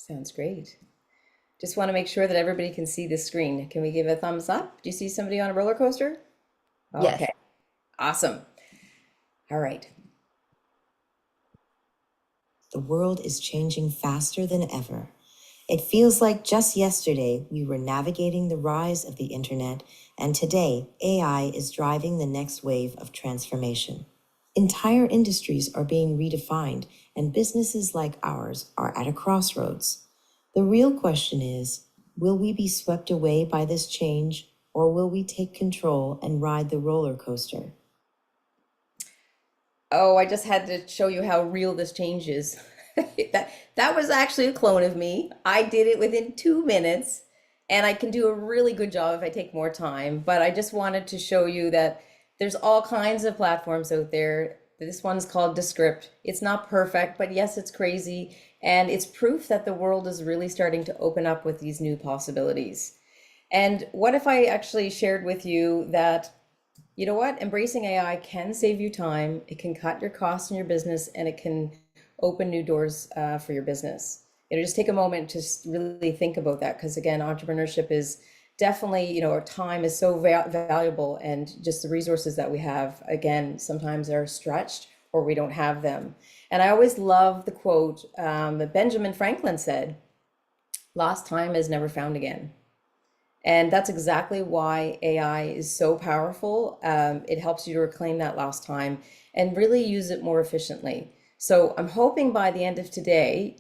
Sounds great. Just want to make sure that everybody can see the screen. Can we give a thumbs up? Do you see somebody on a roller coaster? Yes. Okay, awesome. All right. The world is changing faster than ever. It feels like just yesterday we were navigating the rise of the internet, and today AI is driving the next wave of transformation. Entire industries are being redefined, and businesses like ours are at a crossroads. The real question is, will we be swept away by this change, or will we take control and ride the roller coaster? Oh, I just had to show you how real this change is. That was actually a clone of me. I did it within 2 minutes, and I can do a really good job if I take more time. But I just wanted to show you that there's all kinds of platforms out there. This one's called Descript. It's not perfect, but yes, it's crazy, and it's proof that the world is really starting to open up with these new possibilities. And what if I actually shared with you that, you know what? Embracing AI can save you time. It can cut your costs in your business, and it can open new doors for your business. Just take a moment to really think about that, because again, entrepreneurship is definitely, our time is so valuable, and just the resources that we have, again, sometimes are stretched or we don't have them. And I always love the quote that Benjamin Franklin said, "Lost time is never found again." And that's exactly why AI is so powerful. It helps you to reclaim that lost time and really use it more efficiently. So I'm hoping by the end of today,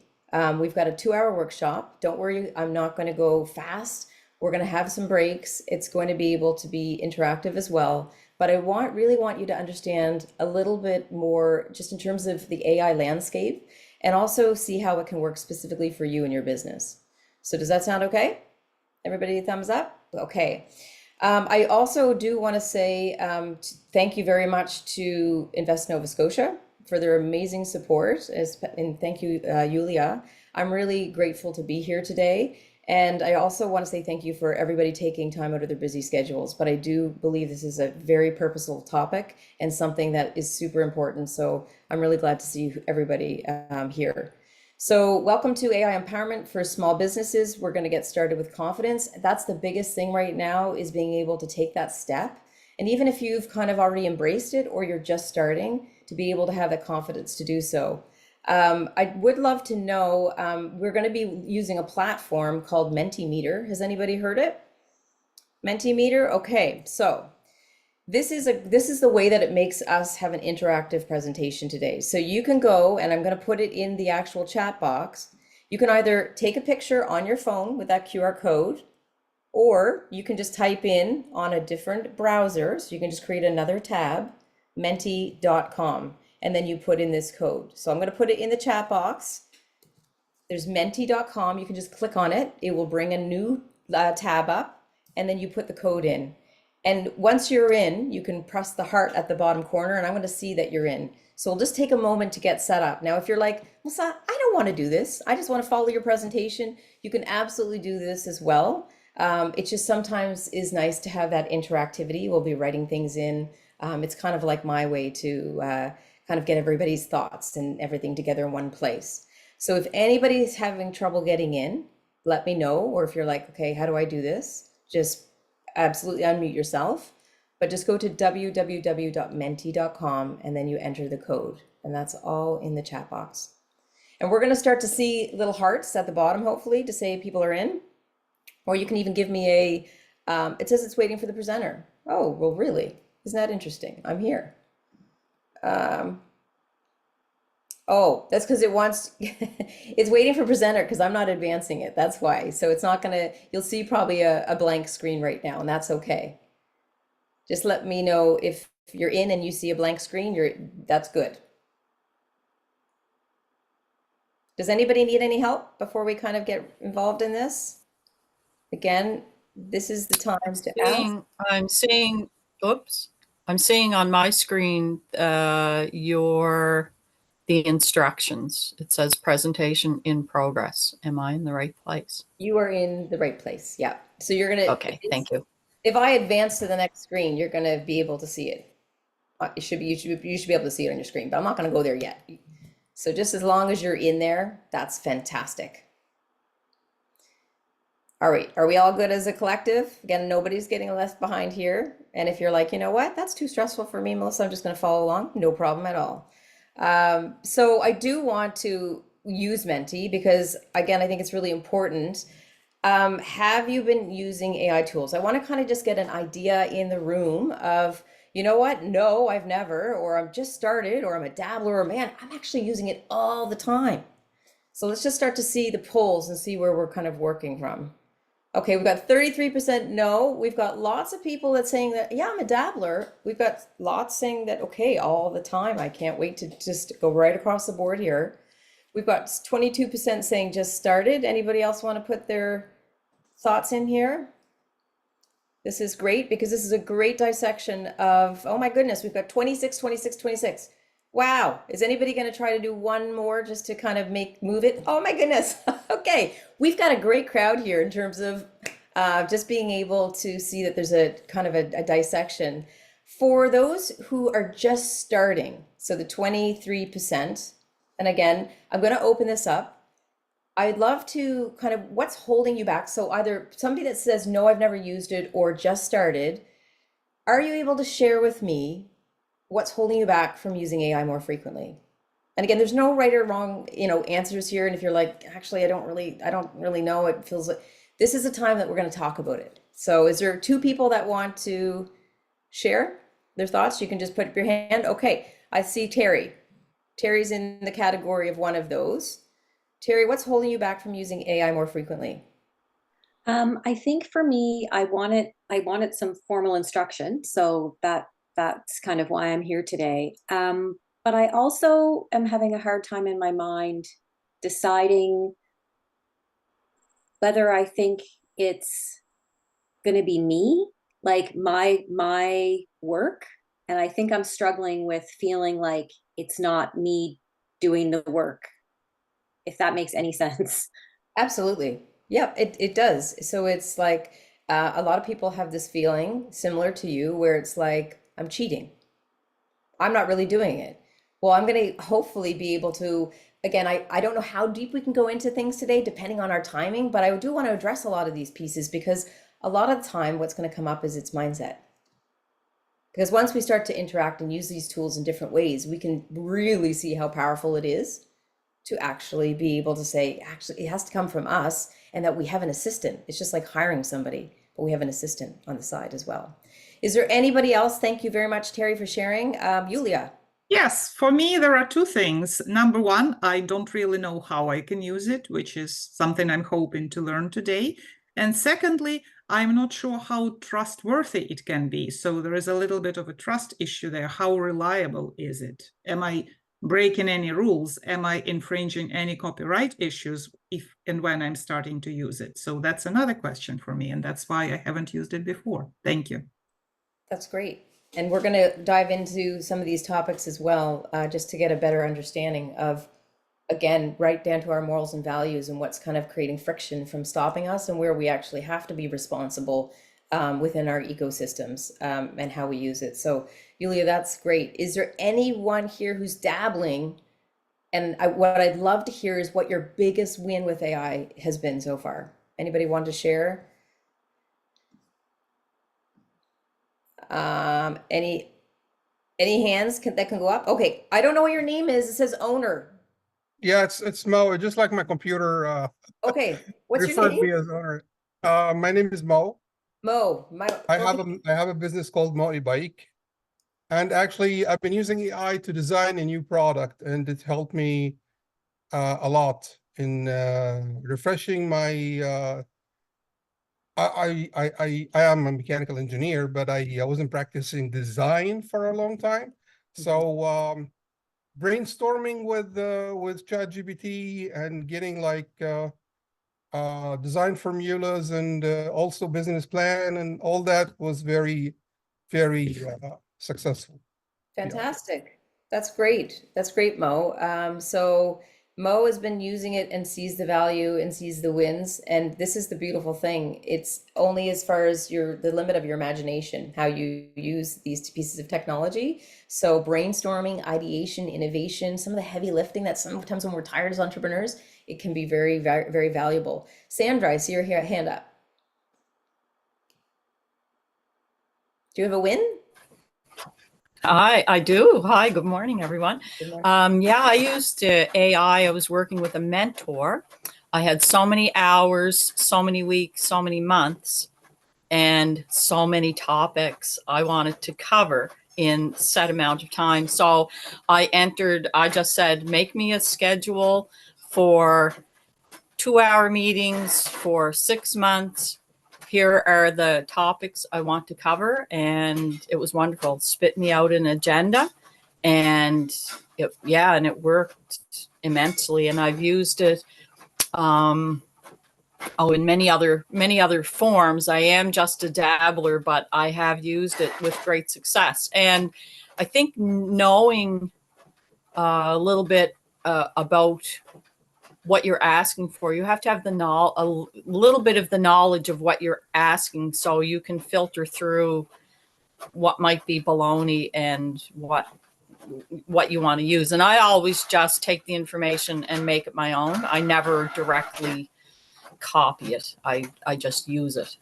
we've got a 2-hour workshop. Don't worry, I'm not going to go fast. We're going to have some breaks. It's going to be able to be interactive as well. But I really want you to understand a little bit more just in terms of the AI landscape, and also see how it can work specifically for you and your business. So does that sound okay? Everybody thumbs up? Okay. I also do want to say thank you very much to Invest Nova Scotia for their amazing support. And thank you, Yulia. I'm really grateful to be here today. And I also want to say thank you for everybody taking time out of their busy schedules. But I do believe this is a very purposeful topic and something that is super important. So I'm really glad to see everybody here. So welcome to AI Empowerment for Small Businesses. We're going to get started with confidence. That's the biggest thing right now, is being able to take that step. And even if you've kind of already embraced it or you're just starting, to be able to have the confidence to do so. I would love to know, we're going to be using a platform called Mentimeter. Has anybody heard it? Mentimeter? Okay, so this is the way that it makes us have an interactive presentation today. So you can go, and I'm going to put it in the actual chat box. You can either take a picture on your phone with that QR code, or you can just type in on a different browser. So you can just create another tab, menti.com, and then you put in this code. So I'm going to put it in the chat box. There's menti.com. You can just click on it. It will bring a new tab up, and then you put the code in. And once you're in, you can press the heart at the bottom corner, and I'm going to see that you're in. So we'll just take a moment to get set up. Now, if you're like, Melissa, I don't want to do this, I just want to follow your presentation, you can absolutely do this as well. It just sometimes is nice to have that interactivity. We'll be writing things in. It's kind of like my way to kind of get everybody's thoughts and everything together in one place. So if anybody's having trouble getting in, let me know. Or if you're like, okay, how do I do this? Just absolutely unmute yourself, but just go to www.menti.com and then you enter the code, and that's all in the chat box. And we're going to start to see little hearts at the bottom, hopefully, to say people are in. Or you can even give me it says it's waiting for the presenter. Oh, well, really? Isn't that interesting? I'm here. Oh, that's because it wants, it's waiting for presenter because I'm not advancing it. That's why. So it's not gonna, you'll see probably a blank screen right now, and that's okay. Just let me know if you're in and you see a blank screen, that's good. Does anybody need any help before we kind of get involved in this? Again, this is the time to ask. I'm seeing, oops, I'm seeing on my screen the instructions. It says presentation in progress. Am I in the right place? You are in the right place. Yeah. So you're gonna, Okay, thank you. if I advance to the next screen, you're gonna be able to see it. You should be able to see it on your screen, but I'm not gonna go there yet. So just as long as you're in there, that's fantastic. All right, are we all good as a collective? Again, nobody's getting left behind here. And if you're like, you know what, that's too stressful for me, Melissa, I'm just going to follow along. No problem at all. So I do want to use Menti because, again, I think it's really important. Have you been using AI tools? I want to kind of just get an idea in the room of, you know what? No, I've never, or I'm just started, or I'm a dabbler, or man, I'm actually using it all the time. So let's just start to see the polls and see where we're kind of working from. Okay, we've got 33% no. We've got lots of people that saying that, yeah, I'm a dabbler. We've got lots saying that, okay, all the time. I can't wait to just go right across the board here. We've got 22% saying just started. Anybody else want to put their thoughts in here? This is great because this is a great dissection of, oh my goodness, we've got 26, 26, 26. Wow, is anybody going to try to do one more just to kind of move it? Oh my goodness. Okay, we've got a great crowd here in terms of just being able to see that there's a kind of a dissection. For those who are just starting, so the 23%, and again, I'm going to open this up. I'd love to kind of what's holding you back. So either somebody that says, no, I've never used it or just started, are you able to share with me what's holding you back from using AI more frequently? And again, there's no right or wrong, answers here. And if you're like, actually, I don't really know, it feels like this is a time that we're going to talk about it. So is there two people that want to share their thoughts? You can just put up your hand. Okay, I see Terry. Terry's in the category of one of those. Terry, what's holding you back from using AI more frequently? I think for me, I wanted some formal instruction, so that's kind of why I'm here today. But I also am having a hard time in my mind deciding whether I think it's going to be me, like my work, and I think I'm struggling with feeling like it's not me doing the work, if that makes any sense. Absolutely. Yep, it does. So it's like a lot of people have this feeling similar to you where it's like, I'm cheating. I'm not really doing it. Well, I'm going to hopefully be able to, again, I don't know how deep we can go into things today, depending on our timing, but I do want to address a lot of these pieces because a lot of the time what's going to come up is its mindset. Because once we start to interact and use these tools in different ways, we can really see how powerful it is to actually be able to say, actually, it has to come from us and that we have an assistant. It's just like hiring somebody, but we have an assistant on the side as well. Is there anybody else? Thank you very much, Terry, for sharing. Yulia. Yes, for me, there are two things. Number one, I don't really know how I can use it, which is something I'm hoping to learn today. And secondly, I'm not sure how trustworthy it can be. So there is a little bit of a trust issue there. How reliable is it? Am I breaking any rules? Am I infringing any copyright issues if and when I'm starting to use it? So that's another question for me. And that's why I haven't used it before. Thank you. That's great. And we're going to dive into some of these topics as well, just to get a better understanding of, again, right down to our morals and values and what's kind of creating friction from stopping us and where we actually have to be responsible within our ecosystems and how we use it. So, Yulia, that's great. Is there anyone here who's dabbling? And what I'd love to hear is what your biggest win with AI has been so far. Anybody want to share? Any hands that can go up? Okay, I don't know what your name is. It says owner. Yeah, it's Mo. Just like my computer Okay, what's your referred name? me as owner. My name is Mo. Mo. I have a business called Mo e-bike, and actually I've been using AI to design a new product, and it helped me a lot in refreshing my. I am a mechanical engineer, but I wasn't practicing design for a long time, so. Brainstorming with ChatGPT and getting like design formulas and also business plan and all that was very, very successful. Fantastic. That's great. That's great, Mo. So Mo has been using it and sees the value and sees the wins. And this is the beautiful thing. It's only as far as the limit of your imagination, how you use these pieces of technology. So brainstorming, ideation, innovation, some of the heavy lifting that sometimes when we're tired as entrepreneurs, it can be very, very, very valuable. Sandra, I see your hand up. Do you have a win? I do. Hi, good morning, everyone. Good morning. Yeah, I used AI. I was working with a mentor. I had so many hours, so many weeks, so many months, and so many topics I wanted to cover in set amount of time. So I just said, make me a schedule for 2-hour meetings for 6 months. Here are the topics I want to cover. And it was wonderful. Spit me out an agenda. And it worked immensely. And I've used it in many other forms. I am just a dabbler, but I have used it with great success. And I think knowing a little bit about what you're asking for, you have to have a little bit of the knowledge of what you're asking, so you can filter through what might be baloney and what you want to use. And I always just take the information and make it my own. I never directly copy it. I just use it.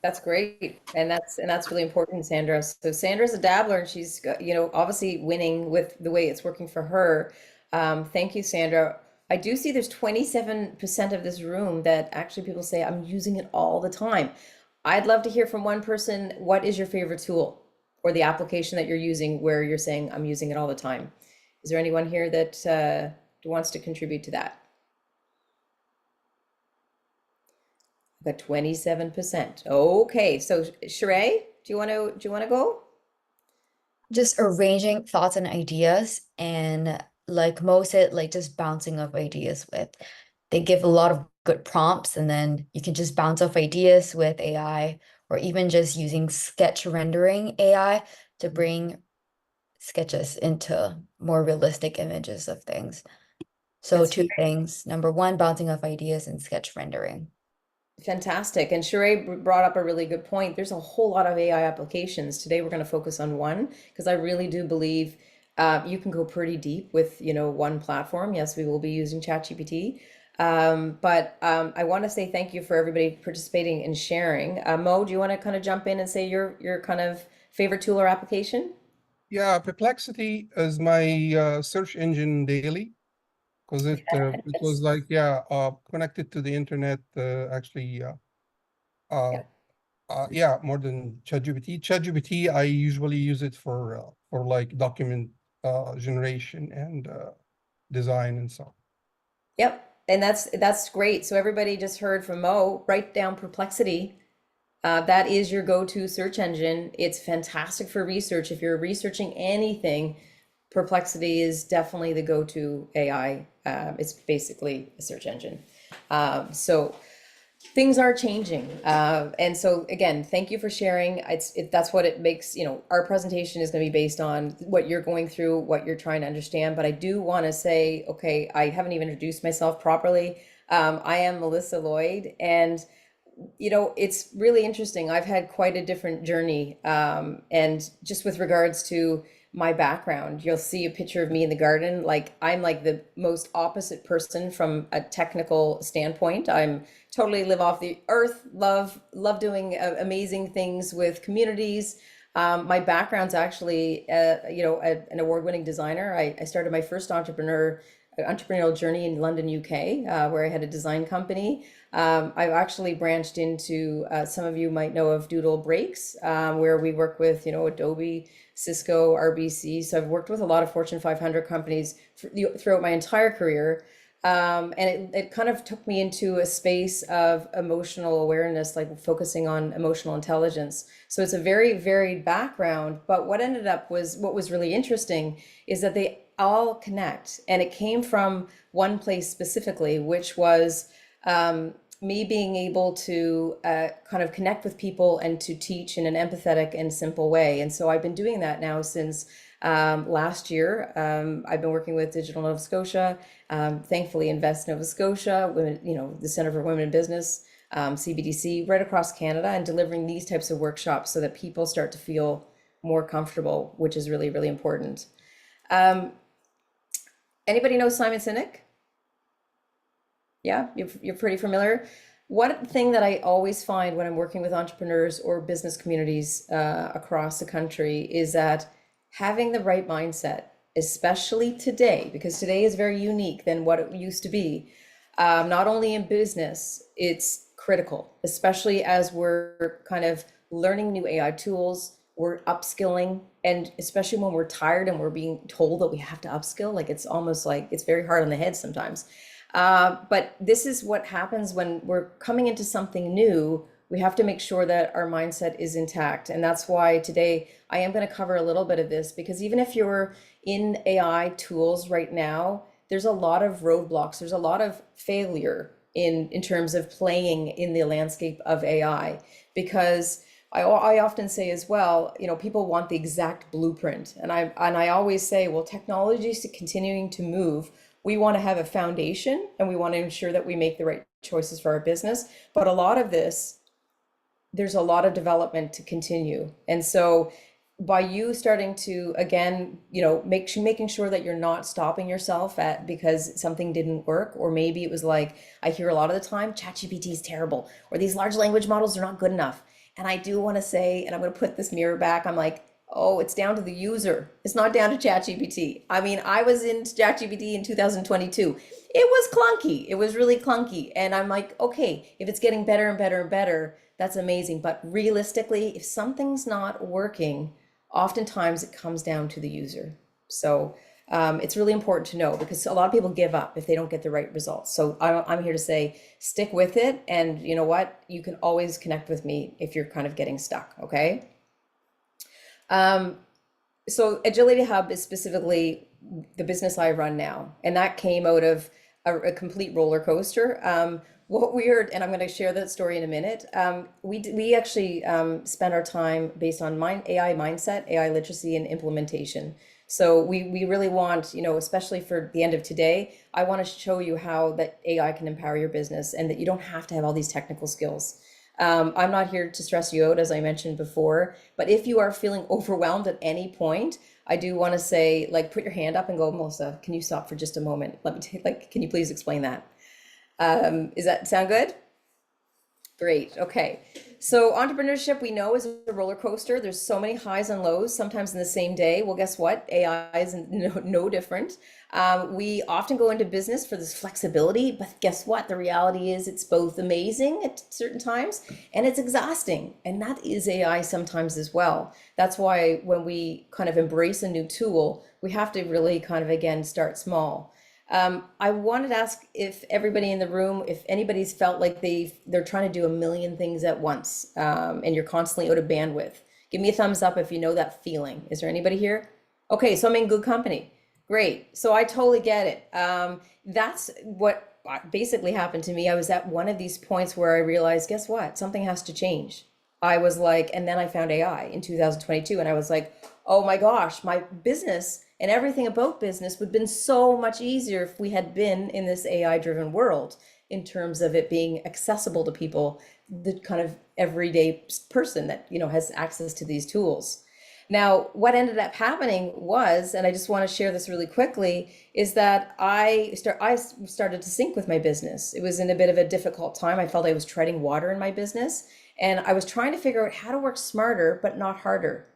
That's great. And that's really important, Sandra. So Sandra's a dabbler and she's got, obviously winning with the way it's working for her. Thank you, Sandra. I do see there's 27% of this room that actually people say, I'm using it all the time. I'd love to hear from one person, what is your favorite tool or the application that you're using where you're saying, I'm using it all the time? Is there anyone here that wants to contribute to that? Got 27%. Okay, so Sheree, do you want to go? Just arranging thoughts and ideas, and like Mo said, like just bouncing off ideas with. They give a lot of good prompts, and then you can just bounce off ideas with AI, or even just using sketch rendering AI to bring sketches into more realistic images of things. So That's two things. Number one, bouncing off ideas and sketch rendering. fantastic. And Sheree brought up a really good point. There's a whole lot of AI applications. Today we're going to focus on one because I really do believe you can go pretty deep with, one platform. Yes, we will be using ChatGPT. But I want to say thank you for everybody participating and sharing. Mo, do you want to kind of jump in and say your kind of favorite tool or application? Yeah, Perplexity is my search engine daily because it was like connected to the internet actually more than ChatGPT. ChatGPT I usually use it for like document generation and design and so on. Yep. And that's great. So everybody just heard from Mo, write down Perplexity. That is your go-to search engine. It's fantastic for research. If you're researching anything, Perplexity is definitely the go-to AI. It's basically a search engine. So things are changing. And so again, thank you for sharing. That's what it makes, our presentation is going to be based on what you're going through, what you're trying to understand. But I do want to say, okay, I haven't even introduced myself properly. I am Melissa Lloyd, and it's really interesting. I've had quite a different journey. And just with regards to my background, you'll see a picture of me in the garden. Like I'm like the most opposite person from a technical standpoint. I'm totally live off the earth, love doing amazing things with communities. My background's actually, an award-winning designer. I started my first entrepreneurial journey in London, UK, where I had a design company. I've actually branched into, some of you might know of Doodle Breaks, where we work with, Adobe, Cisco, RBC. So I've worked with a lot of Fortune 500 companies throughout my entire career. And it kind of took me into a space of emotional awareness, like focusing on emotional intelligence. So it's a very varied background, but what was really interesting is that they all connect. And it came from one place specifically, which was me being able to kind of connect with people and to teach in an empathetic and simple way. And so I've been doing that now since last year. I've been working with Digital Nova Scotia, thankfully Invest Nova Scotia, women, the Center for Women in Business, CBDC, right across Canada, and delivering these types of workshops so that people start to feel more comfortable, which is really, really important. Anybody know Simon Sinek? Yeah, you're pretty familiar. One thing that I always find when I'm working with entrepreneurs or business communities across the country is that having the right mindset, especially today, because today is very unique than what it used to be, not only in business, it's critical, especially as we're kind of learning new AI tools, we're upskilling, and especially when we're tired and we're being told that we have to upskill, like it's almost like it's very hard on the head sometimes. But this is what happens when we're coming into something new. We have to make sure that our mindset is intact. And that's why today I am going to cover a little bit of this, because even if you're in AI tools right now, there's a lot of roadblocks. There's a lot of failure in terms of playing in the landscape of AI, because I often say as well, you know, people want the exact blueprint. And I always say, well, technology is continuing to move. We want to have a foundation and we want to ensure that we make the right choices for our business. But a lot of this, there's a lot of development to continue. And so by you starting to, again, you know, making sure that you're not stopping yourself at because something didn't work, or maybe it was like, I hear a lot of the time, ChatGPT is terrible, or these large language models are not good enough. And I do want to say, and I'm going to put this mirror back, I'm like, oh, it's down to the user. It's not down to ChatGPT. I mean, I was in ChatGPT in 2022. It was clunky. It was really clunky. And I'm like, okay, if it's getting better and better and better, that's amazing. But realistically, if something's not working, oftentimes it comes down to the user. So it's really important to know, because a lot of people give up if they don't get the right results. So I'm here to say, stick with it. And you know what? You can always connect with me if you're kind of getting stuck, okay? So Agility Hub is specifically the business I run now, and that came out of a complete roller coaster. What weird, and I'm going to share that story in a minute. We actually spend our time based on AI mindset, AI literacy, and implementation. So we really want, you know, especially for the end of today, I want to show you how that AI can empower your business and that you don't have to have all these technical skills. I'm not here to stress you out, as I mentioned before, but if you are feeling overwhelmed at any point, I do want to say, like, put your hand up and go, Melissa, can you stop for just a moment? Let me take, like, can you please explain that? Is that sound good? Great. Okay. So entrepreneurship, we know, is a roller coaster. There's so many highs and lows, sometimes in the same day. Well, guess what? AI is no different. We often go into business for this flexibility, but guess what? The reality is it's both amazing at certain times and it's exhausting. And that is AI sometimes as well. That's why when we kind of embrace a new tool, we have to really kind of, again, start small. I wanted to ask if everybody in the room, if anybody's felt like they're trying to do a million things at once, and you're constantly out of bandwidth. Give me a thumbs up if you know that feeling. Is there anybody here? Okay, so I'm in good company. Great. So I totally get it. That's what basically happened to me. I was at one of these points where I realized, guess what? Something has to change. I was like, and then I found AI in 2022, and I was like, oh my gosh, my business and everything about business would have been so much easier if we had been in this AI driven world, in terms of it being accessible to people, the kind of everyday person that, you know, has access to these tools. Now, what ended up happening was, and I just want to share this really quickly, is that I started to sync with my business. It was in a bit of a difficult time. I felt I was treading water in my business, and I was trying to figure out how to work smarter, but not harder.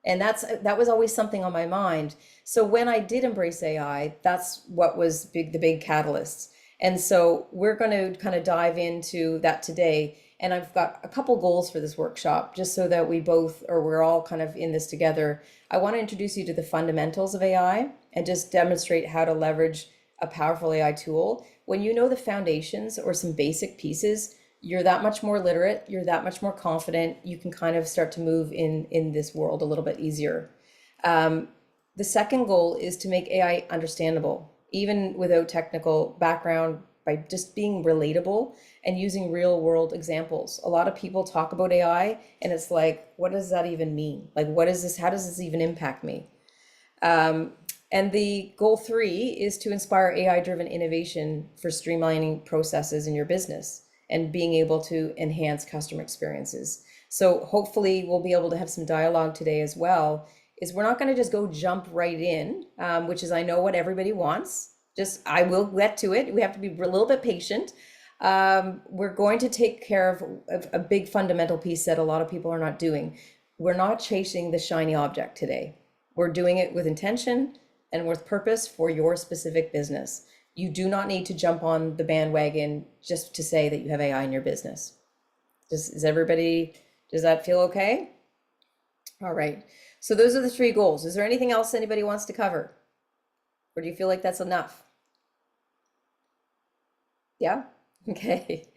And that was always something on my mind. So when I did embrace AI, that's what was the big catalyst. And so we're going to kind of dive into that today. And I've got a couple goals for this workshop, just so that we're all kind of in this together. I want to introduce you to the fundamentals of AI and just demonstrate how to leverage a powerful AI tool. When you know the foundations or some basic pieces, you're that much more literate, you're that much more confident, you can kind of start to move in this world a little bit easier. The second goal is to make AI understandable, even without technical background, by just being relatable and using real world examples. A lot of people talk about AI and it's like, what does that even mean? Like, what is this? How does this even impact me? And the goal 3 is to inspire AI-driven innovation for streamlining processes in your business and being able to enhance customer experiences. So hopefully we'll be able to have some dialogue today as well. Is we're not going to just go jump right in, which is, I know what everybody wants. I will get to it. We have to be a little bit patient. we're going to take care of a big fundamental piece that a lot of people are not doing. We're not chasing the shiny object today. We're doing it with intention and with purpose for your specific business. You do not need to jump on the bandwagon just to say that you have AI in your business. Does that feel okay? All right. So those are the 3 goals. Is there anything else anybody wants to cover? Or do you feel like that's enough? Yeah? Okay.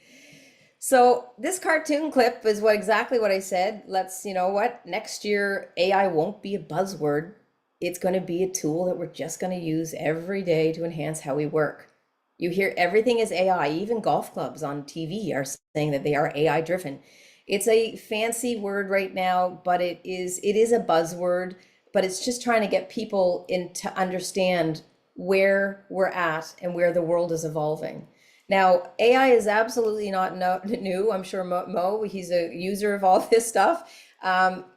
So this cartoon clip is exactly what I said. You know what? Next year, AI won't be a buzzword. It's going to be a tool that we're just going to use every day to enhance how we work. You hear everything is AI. Even golf clubs on TV are saying that they are AI driven. It's a fancy word right now, but it is a buzzword, but it's just trying to get people to understand where we're at and where the world is evolving. Now, AI is absolutely not new. I'm sure Mo, he's a user of all this stuff.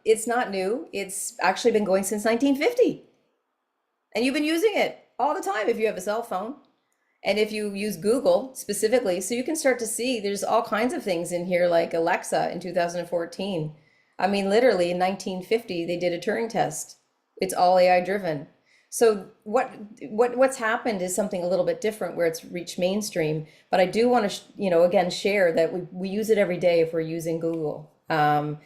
It's not new. It's actually been going since 1950. And you've been using it all the time if you have a cell phone. And if you use Google specifically, so you can start to see there's all kinds of things in here like Alexa in 2014. I mean, literally in 1950, they did a Turing test. It's all AI driven. So what's happened is something a little bit different where it's reached mainstream. But I do want to, again, share that we use it every day if we're using Google. We're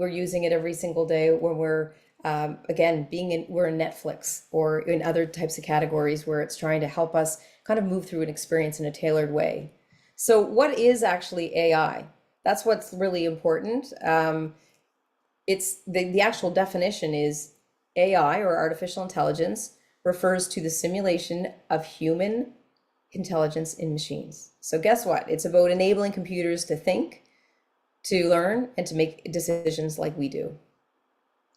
using it every single day when we're again we're in Netflix or in other types of categories where it's trying to help us kind of move through an experience in a tailored way. So what is actually AI? That's what's really important. It's the actual definition is AI, or artificial intelligence, refers to the simulation of human intelligence in machines. So guess what? It's about enabling computers to think, to learn, and to make decisions like we do.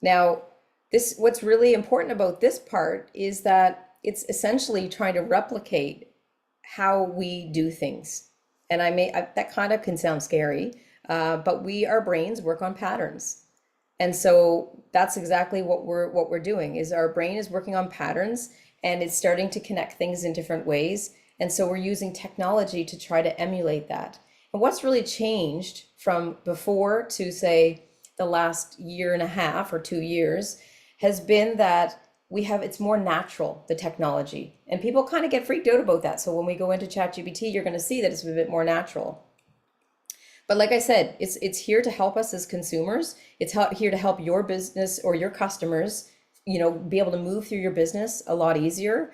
Now, what's really important about this part is that it's essentially trying to replicate how we do things. And that kind of can sound scary, but our brains work on patterns. And so that's exactly what we're doing is our brain is working on patterns and it's starting to connect things in different ways. And so we're using technology to try to emulate that. And what's really changed from before to say the last year and a half or 2 years has been that it's more natural, the technology, and people kind of get freaked out about that. So when we go into ChatGPT, you're going to see that it's a bit more natural. But like I said, it's here to help us as consumers. It's here to help your business or your customers, be able to move through your business a lot easier.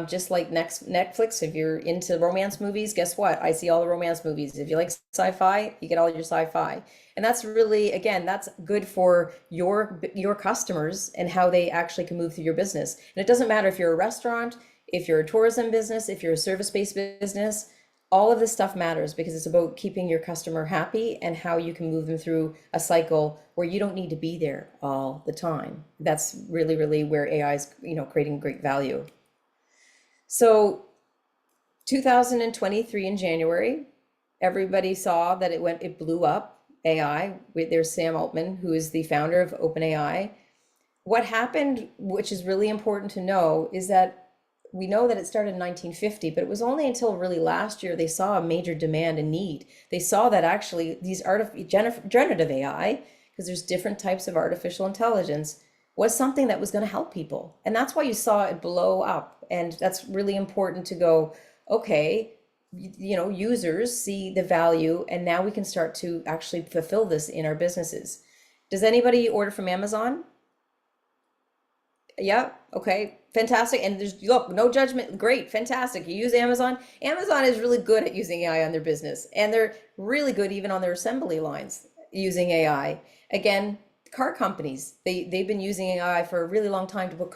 Just like Netflix, if you're into romance movies, guess what? I see all the romance movies. If you like sci-fi, you get all your sci-fi. And that's really, again, that's good for your customers and how they actually can move through your business. And it doesn't matter if you're a restaurant, if you're a tourism business, if you're a service-based business, all of this stuff matters because it's about keeping your customer happy and how you can move them through a cycle where you don't need to be there all the time. That's really, really where AI is, creating great value. So 2023 in January, everybody saw that it blew up AI. There's Sam Altman, who is the founder of OpenAI. What happened, which is really important to know, is that we know that it started in 1950, but it was only until really last year they saw a major demand and need. They saw that actually these generative AI, because there's different types of artificial intelligence, was something that was going to help people. And that's why you saw it blow up. And that's really important to go, okay, users see the value, and now we can start to actually fulfill this in our businesses. Does anybody order from Amazon? Yeah, okay, fantastic. And look, no judgment. Great, fantastic. You use Amazon. Amazon is really good at using AI on their business, and they're really good even on their assembly lines using AI. Again, car companies, they've been using AI for a really long time to put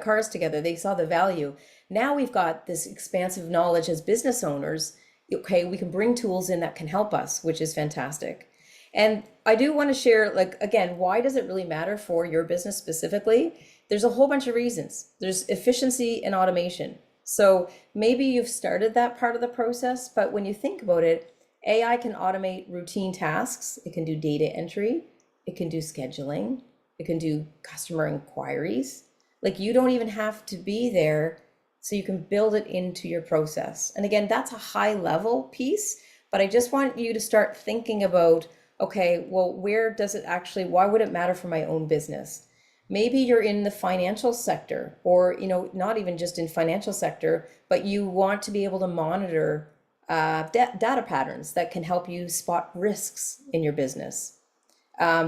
cars together. They saw the value. Now we've got this expansive knowledge as business owners. Okay, we can bring tools in that can help us, which is fantastic. And I do want to share, again, why does it really matter for your business specifically? There's a whole bunch of reasons. There's efficiency and automation. So maybe you've started that part of the process, but when you think about it, AI can automate routine tasks. It can do data entry. It can do scheduling. It can do customer inquiries. You don't even have to be there so you can build it into your process. And again, that's a high level piece, but I just want you to start thinking about, okay, well, where does it actually, why would it matter for my own business? Maybe you're in the financial sector, or, you know, not even just in financial sector, but you want to be able to monitor data patterns that can help you spot risks in your business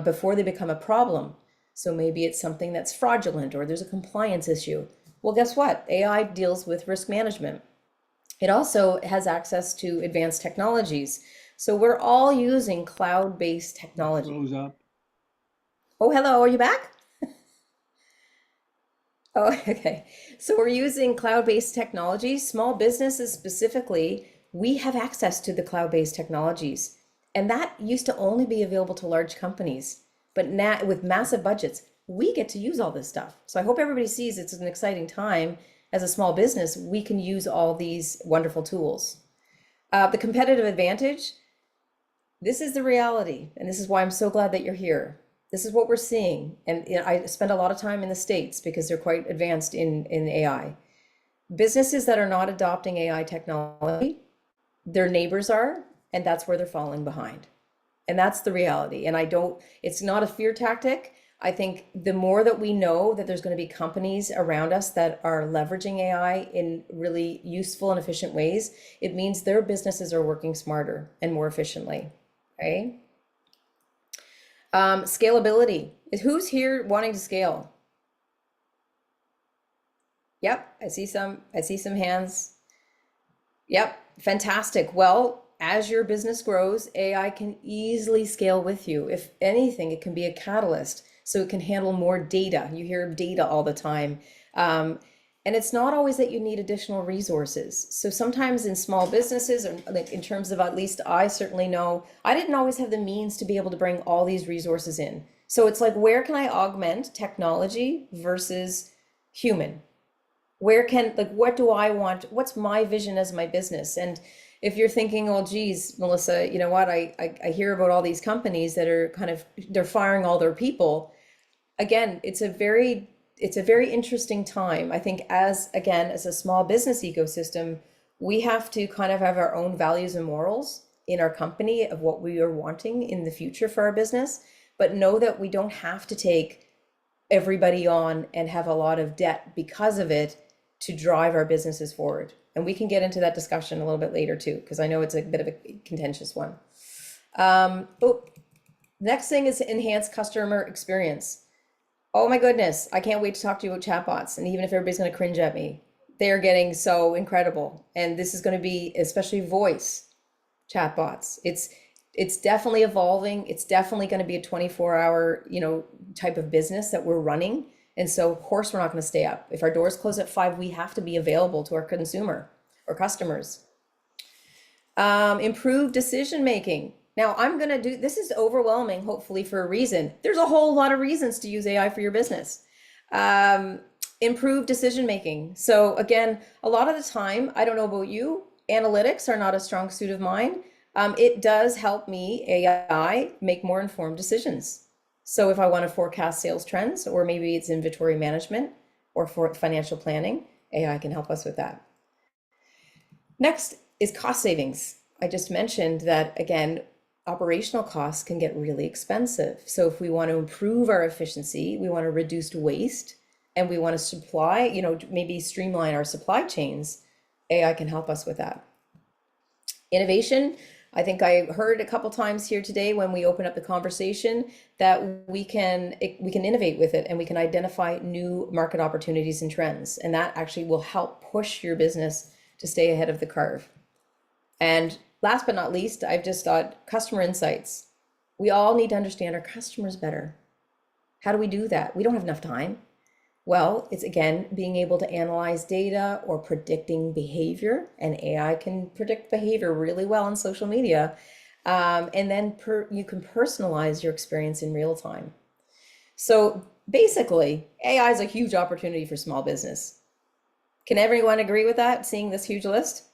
before they become a problem. So maybe it's something that's fraudulent or there's a compliance issue. Well, guess what? AI deals with risk management. It also has access to advanced technologies. So we're all using cloud-based technology. Froze up. Oh, hello, are you back? Oh, okay. So we're using cloud-based technologies. Small businesses specifically, we have access to the cloud-based technologies. And that used to only be available to large companies. But now with massive budgets, we get to use all this stuff. So I hope everybody sees it's an exciting time. As a small business, we can use all these wonderful tools. The competitive advantage, this is the reality. And this is why I'm so glad that you're here. This is what we're seeing. And you know, I spend a lot of time in the States because they're quite advanced in AI. Businesses that are not adopting AI technology, their neighbors are, and that's where they're falling behind. And that's the reality. And it's not a fear tactic. I think the more that we know that there's going to be companies around us that are leveraging AI in really useful and efficient ways, it means their businesses are working smarter and more efficiently, right? Scalability. Who's here wanting to scale? Yep, I see some hands. Yep, fantastic. Well, as your business grows, AI can easily scale with you. If anything, it can be a catalyst, so it can handle more data. You hear data all the time. And it's not always that you need additional resources. So sometimes in small businesses, or like in terms of, at least I certainly know, I didn't always have the means to be able to bring all these resources in. So it's like, where can I augment technology versus human? What do I want? What's my vision as my business? And if you're thinking, oh, geez, Melissa, you know what? I hear about all these companies that are they're firing all their people. Again, it's a very interesting time. I think as a small business ecosystem, we have to kind of have our own values and morals in our company of what we are wanting in the future for our business, but know that we don't have to take everybody on and have a lot of debt because of it to drive our businesses forward. And we can get into that discussion a little bit later too, because I know it's a bit of a contentious one. Next thing is enhance customer experience. Oh my goodness, I can't wait to talk to you about chatbots. And even if everybody's going to cringe at me, they're getting so incredible. And this is going to be especially voice chatbots. It's definitely evolving. It's definitely going to be a 24-hour, type of business that we're running. And so of course we're not going to stay up. If our doors close at 5, we have to be available to our consumer or customers. Improve decision making. Now this is overwhelming, hopefully for a reason. There's a whole lot of reasons to use AI for your business. Improve decision making. So again, a lot of the time, I don't know about you, analytics are not a strong suit of mine. It does help me, AI, make more informed decisions. So if I want to forecast sales trends, or maybe it's inventory management or for financial planning, AI can help us with that. Next is cost savings. I just mentioned that, again, operational costs can get really expensive. So if we want to improve our efficiency, we want to reduce waste, and we want to supply, maybe streamline our supply chains, AI can help us with that. Innovation. I think I heard a couple times here today when we open up the conversation that we can innovate with it, and we can identify new market opportunities and trends. And that actually will help push your business to stay ahead of the curve. And last but not least, I've just thought customer insights. We all need to understand our customers better. How do we do that? We don't have enough time. Well, it's again, being able to analyze data or predicting behavior, and AI can predict behavior really well on social media. And then you can personalize your experience in real time. So basically, AI is a huge opportunity for small business. Can everyone agree with that, seeing this huge list?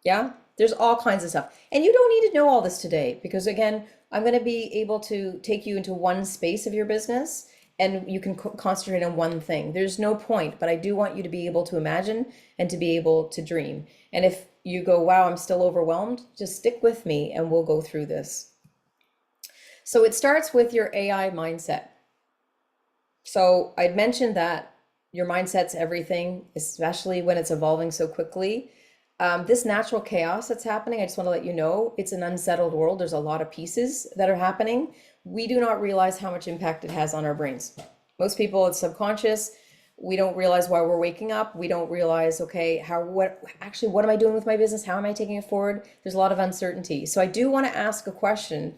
Yeah, there's all kinds of stuff. And you don't need to know all this today, because again, I'm going to be able to take you into one space of your business and you can concentrate on one thing. There's no point, but I do want you to be able to imagine and to be able to dream. And if you go, wow, I'm still overwhelmed, just stick with me and we'll go through this. So it starts with your AI mindset. So I'd mentioned that your mindset's everything, especially when it's evolving so quickly. This natural chaos that's happening, I just want to let you know, it's an unsettled world. There's a lot of pieces that are happening. We do not realize how much impact it has on our brains. Most people, it's subconscious. We don't realize why we're waking up. We don't realize, okay, what am I doing with my business? How am I taking it forward? There's a lot of uncertainty. So I do want to ask a question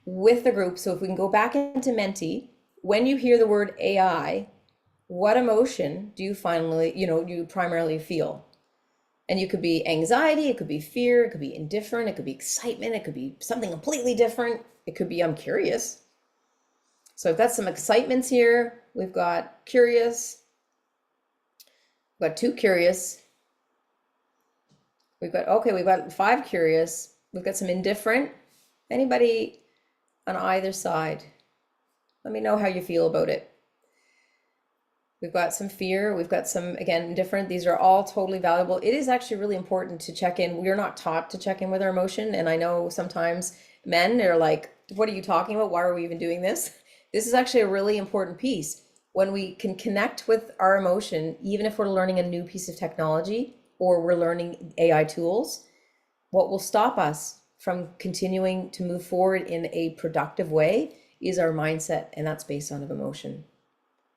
with the group. So if we can go back into Menti, when you hear the word AI, what emotion do you you primarily feel? And you could be anxiety, it could be fear, it could be indifferent, it could be excitement, it could be something completely different. It could be I'm curious. So I've got some excitements here. We've got curious. We've got 2 curious. We've got 5 curious. We've got some indifferent. Anybody on either side? Let me know how you feel about it. We've got some fear. We've got some, again, different. These are all totally valuable. It is actually really important to check in. We're not taught to check in with our emotion. And I know sometimes men are like, what are you talking about? Why are we even doing this? This is actually a really important piece. When we can connect with our emotion, even if we're learning a new piece of technology or we're learning AI tools, what will stop us from continuing to move forward in a productive way is our mindset, and that's based on emotion.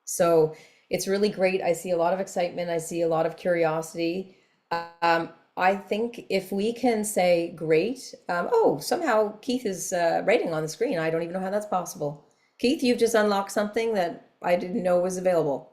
So it's really great. I see a lot of excitement. I see a lot of curiosity. I think if we can say great, somehow Keith is writing on the screen. I don't even know how that's possible. Keith, you've just unlocked something that I didn't know was available.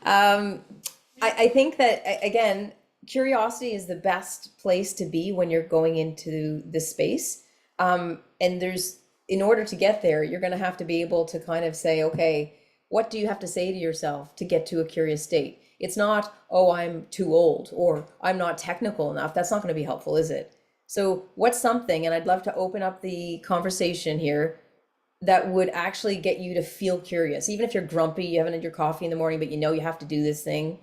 I think that, again, curiosity is the best place to be when you're going into this space. And in order to get there, you're going to have to be able to kind of say, okay, what do you have to say to yourself to get to a curious state? It's not, oh, I'm too old or I'm not technical enough. That's not going to be helpful, is it? So what's something, and I'd love to open up the conversation here, that would actually get you to feel curious? Even if you're grumpy, you haven't had your coffee in the morning, but you know you have to do this thing.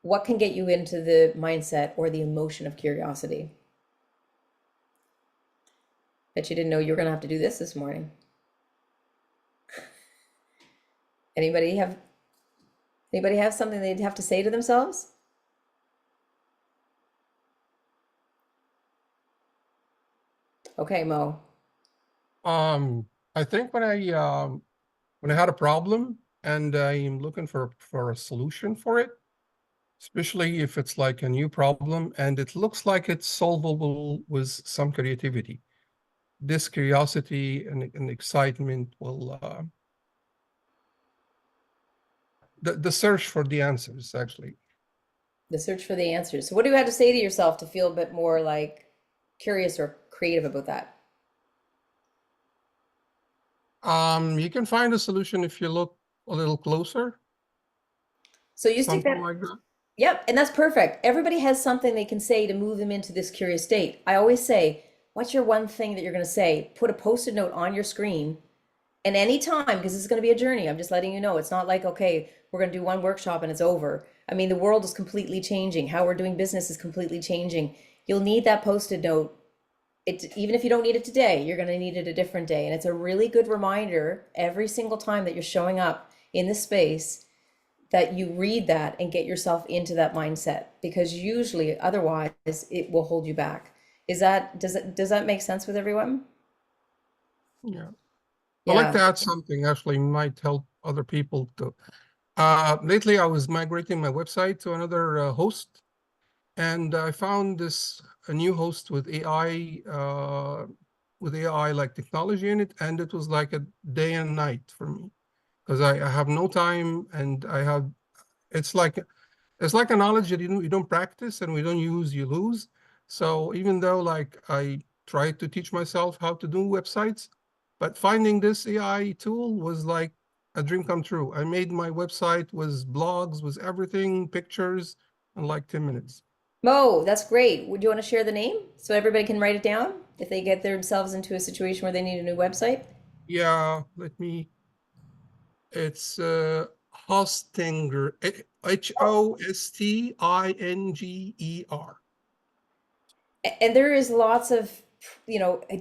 What can get you into the mindset or the emotion of curiosity? Bet you didn't know you were going to have to do this morning. Anybody have something they'd have to say to themselves? Okay, Mo. I think when I had a problem and I'm looking for a solution for it, especially if it's like a new problem and it looks like it's solvable with some creativity, this curiosity and excitement will the search for the answers, actually. The search for the answers. So what do you have to say to yourself to feel a bit more like curious or creative about that? You can find a solution if you look a little closer. So you stick that. Something like that. Yep, and that's perfect. Everybody has something they can say to move them into this curious state. I always say, what's your one thing that you're going to say? Put a post-it note on your screen, and anytime, because this is going to be a journey. I'm just letting you know. It's not like, okay, we're going to do one workshop and it's over. I mean, the world is completely changing. How we're doing business is completely changing. You'll need that post-it note. Even if you don't need it today, you're going to need it a different day. And it's a really good reminder every single time that you're showing up in this space that you read that and get yourself into that mindset, because usually otherwise it will hold you back. Does that make sense with everyone? Yeah. Yeah. I like to add something actually might help other people to. Lately, I was migrating my website to another host, and I found a new host with AI like technology in it, and it was like a day and night for me because I have no time, and it's like a knowledge that you don't practice and we don't use, you lose. So even though like I tried to teach myself how to do websites, but finding this AI tool was like a dream come true. I made my website with blogs, with everything, pictures, in like 10 minutes. Mo, that's great. Would you want to share the name so everybody can write it down if they get themselves into a situation where they need a new website? Yeah, let me It's Hostinger, Hostinger. And there is lots of,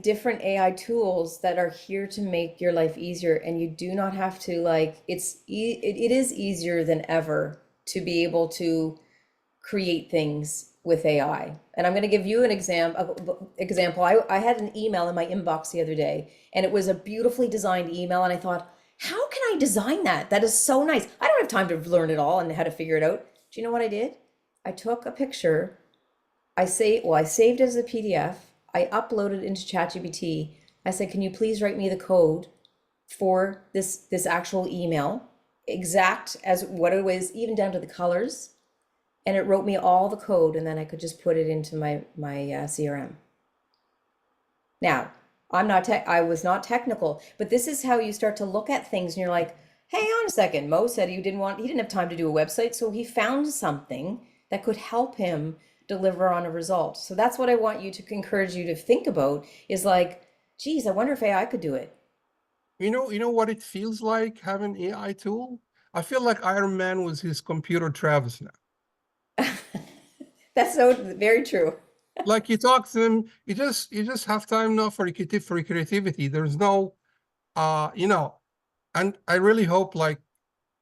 different AI tools that are here to make your life easier, and you do not have to like, it is easier than ever to be able to create things with AI. And I'm going to give you an example. I had an email in my inbox the other day, and it was a beautifully designed email. And I thought, how can I design that? That is so nice. I don't have time to learn it all and how to figure it out. Do you know what I did? I took a picture. I saved it as a PDF. I uploaded it into ChatGPT. I said, can you please write me the code for this actual email, exact as what it was, even down to the colors, and it wrote me all the code, and then I could just put it into my CRM. Now, I was not technical, but this is how you start to look at things, and you're like, hey, on a second. Mo said he didn't have time to do a website, so he found something that could help him deliver on a result. So that's what I want you to encourage you to think about is like, geez, I wonder if AI could do it. You know what it feels like having AI tool? I feel like Iron Man was his computer Travis now. That's so very true. Like you talk to him, you just have time now for creativity. There's no and I really hope like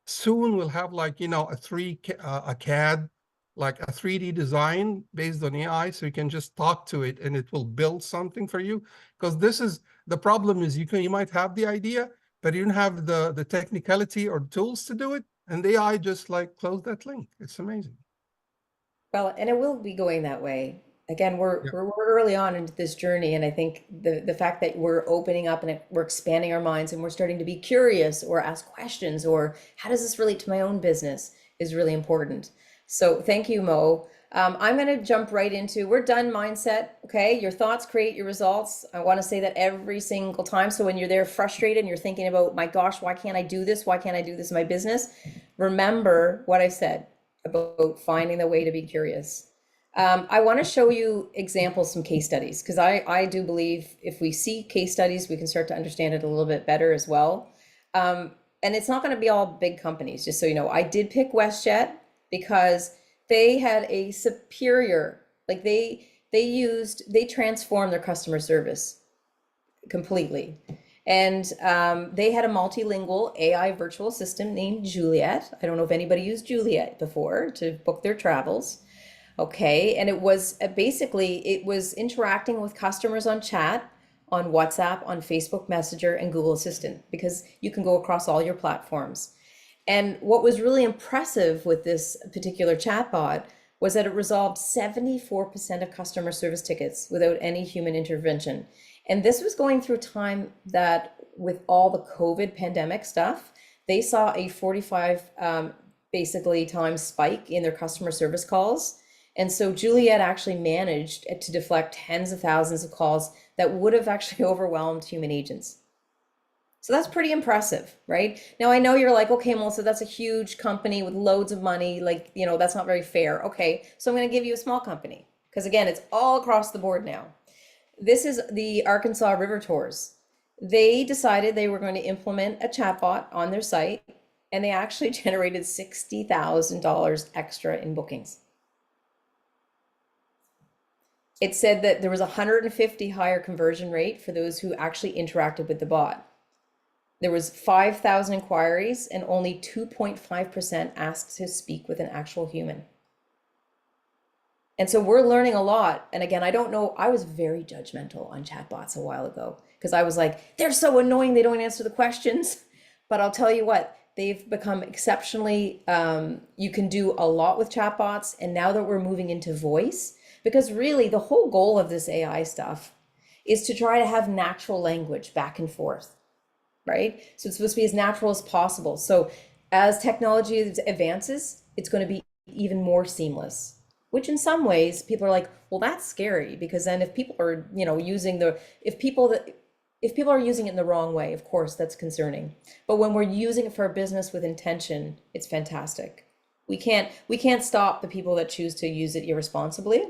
soon we'll have like a CAD, like a 3D design based on AI, so you can just talk to it and it will build something for you. Because this is the problem is you might have the idea, but you don't have the technicality or tools to do it, and the AI just like close that link. It's amazing. Well, and it will be going that way. Again, we're early on into this journey, and I think the fact that we're opening up and we're expanding our minds and we're starting to be curious or ask questions or how does this relate to my own business is really important. So thank you, Mo. I'm going to jump right into, we're done mindset. Okay, your thoughts create your results. I want to say that every single time. So when you're there frustrated and you're thinking about, my gosh, why can't I do this? Why can't I do this in my business? Remember what I said about finding the way to be curious. I want to show you examples, some case studies, because I do believe if we see case studies, we can start to understand it a little bit better as well. And it's not going to be all big companies, just so you know. I did pick WestJet because they had a superior, like they transformed their customer service completely. And they had a multilingual AI virtual assistant named Juliet. I don't know if anybody used Juliet before to book their travels. Okay, and it was it was interacting with customers on chat, on WhatsApp, on Facebook Messenger, and Google Assistant, because you can go across all your platforms. And what was really impressive with this particular chatbot was that it resolved 74% of customer service tickets without any human intervention. And this was going through a time that with all the COVID pandemic stuff, they saw a 45 basically time spike in their customer service calls. And so Juliet actually managed to deflect tens of thousands of calls that would have actually overwhelmed human agents. So that's pretty impressive, right? Now I know you're like, okay, Melissa, that's a huge company with loads of money. Like, that's not very fair. Okay, so I'm going to give you a small company because again, it's all across the board now. This is the Arkansas River Tours. They decided they were going to implement a chatbot on their site, and they actually generated $60,000 extra in bookings. It said that there was 150 higher conversion rate for those who actually interacted with the bot. There was 5,000 inquiries and only 2.5% asked to speak with an actual human. And so we're learning a lot. And again, I don't know, I was very judgmental on chatbots a while ago because I was like, they're so annoying, they don't answer the questions. But I'll tell you what, they've become exceptionally, you can do a lot with chatbots. And now that we're moving into voice, because really the whole goal of this AI stuff is to try to have natural language back and forth, right? So it's supposed to be as natural as possible. So as technology advances, it's going to be even more seamless, which in some ways people are like, well, that's scary because then if people are, if people are using it in the wrong way, of course, that's concerning. But when we're using it for a business with intention, it's fantastic. We can't stop the people that choose to use it irresponsibly.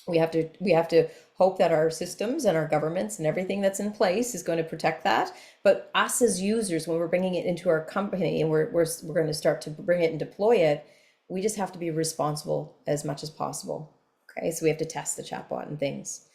We have to hope that our systems and our governments and everything that's in place is going to protect that. But us as users, when we're bringing it into our company and we're going to start to bring it and deploy it, we just have to be responsible as much as possible. Okay, so we have to test the chatbot and things.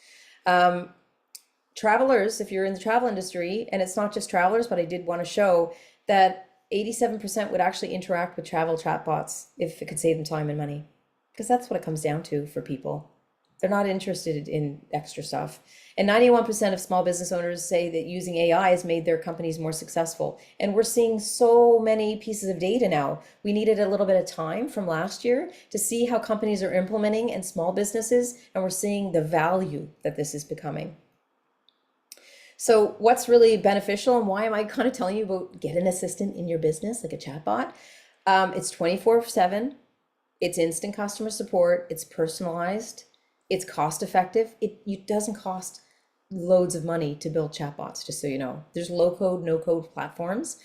Travelers, if you're in the travel industry, and it's not just travelers, but I did want to show that 87% would actually interact with travel chatbots if it could save them time and money, because that's what it comes down to for people. They're not interested in extra stuff. And 91% of small business owners say that using AI has made their companies more successful. And we're seeing so many pieces of data now. We needed a little bit of time from last year to see how companies are implementing and small businesses, and we're seeing the value that this is becoming. So what's really beneficial, and why am I kind of telling you about get an assistant in your business, like a chatbot? It's 24/7. It's instant customer support. It's personalized. It's cost effective. It doesn't cost loads of money to build chatbots, just so you know. There's low code, no code platforms,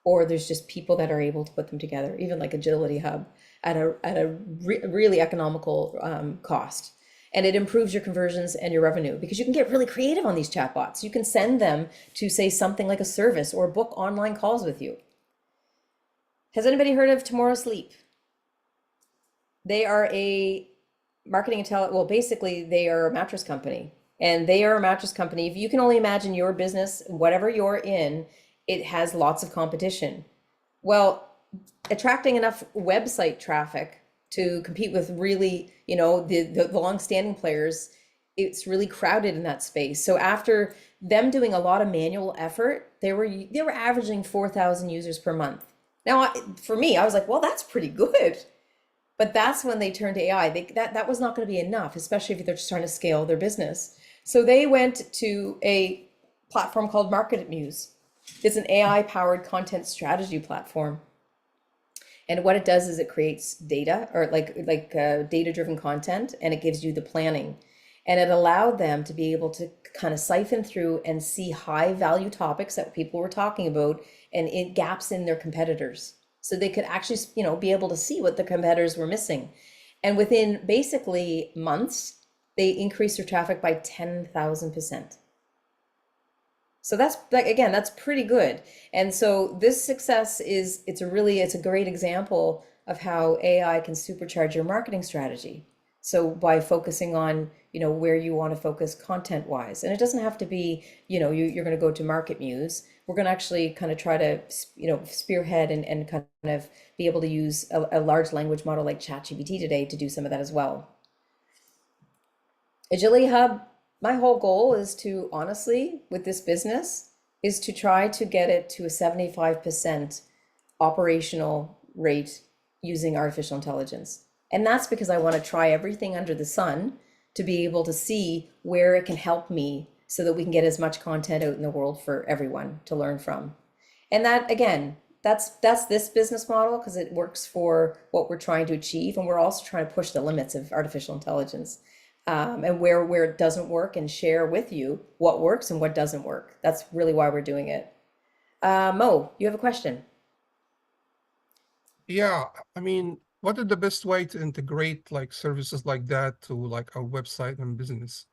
or there's just people that are able to put them together, even like Agility Hub at a really economical cost. And it improves your conversions and your revenue because you can get really creative on these chatbots. You can send them to say something like a service or book online calls with you. Has anybody heard of Tomorrow Sleep? They are a marketing well, basically they are a mattress company, and they are a mattress company. If you can only imagine your business, whatever you're in, it has lots of competition. Well, attracting enough website traffic to compete with really, the long-standing players, it's really crowded in that space. So after them doing a lot of manual effort, they were averaging 4,000 users per month. Now, for me, I was like, well, that's pretty good. But that's when they turned to AI. That was not going to be enough, especially if they're just trying to scale their business. So they went to a platform called MarketMuse. It's an AI-powered content strategy platform. And what it does is it creates data, or like data-driven content, and it gives you the planning. And it allowed them to be able to kind of siphon through and see high-value topics that people were talking about, and it gaps in their competitors. So they could actually, be able to see what the competitors were missing. And within basically months, they increased their traffic by 10,000%. So that's like, again, that's pretty good. And so this success it's a great example of how AI can supercharge your marketing strategy. So by focusing on, where you want to focus content wise, and it doesn't have to be, you're going to go to MarketMuse. We're going to actually kind of try to, spearhead and kind of be able to use a large language model like ChatGPT today to do some of that as well. Agility Hub, my whole goal is to, honestly, with this business, is to try to get it to a 75% operational rate using artificial intelligence. And that's because I want to try everything under the sun to be able to see where it can help me so that we can get as much content out in the world for everyone to learn from. And that, again, that's this business model because it works for what we're trying to achieve. And we're also trying to push the limits of artificial intelligence. And where it doesn't work, and share with you what works and what doesn't work. That's really why we're doing it. Mo, you have a question? Yeah, I mean, what is the best way to integrate like services like that to like our website and business?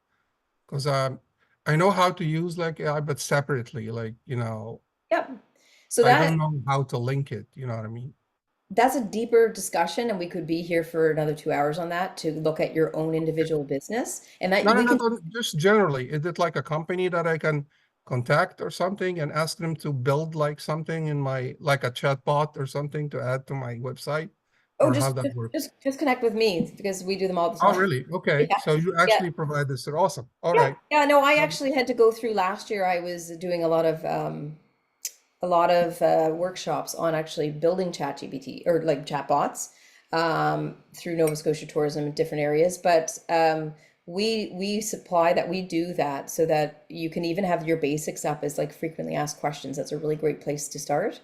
Because I know how to use like AI, but separately, like, Yep. So I don't know how to link it, you know what I mean? that's a deeper discussion, and we could be here for another 2 hours on that to look at your own individual business. And that No, we can just generally. Is it like a company that I can contact or something and ask them to build like something in my, like a chat bot or something to add to my website? Or how just that works? just connect with me because we do them all the Oh, time. really? Okay. Yeah. So you Yeah. actually provide this. Awesome. All Yeah. right. Yeah. No, I actually had to go through last year. I was doing a lot of workshops on actually building ChatGPT or like chatbots through Nova Scotia tourism in different areas. But we supply that, we do that so that you can even have your basics up as like frequently asked questions. That's a really great place to start.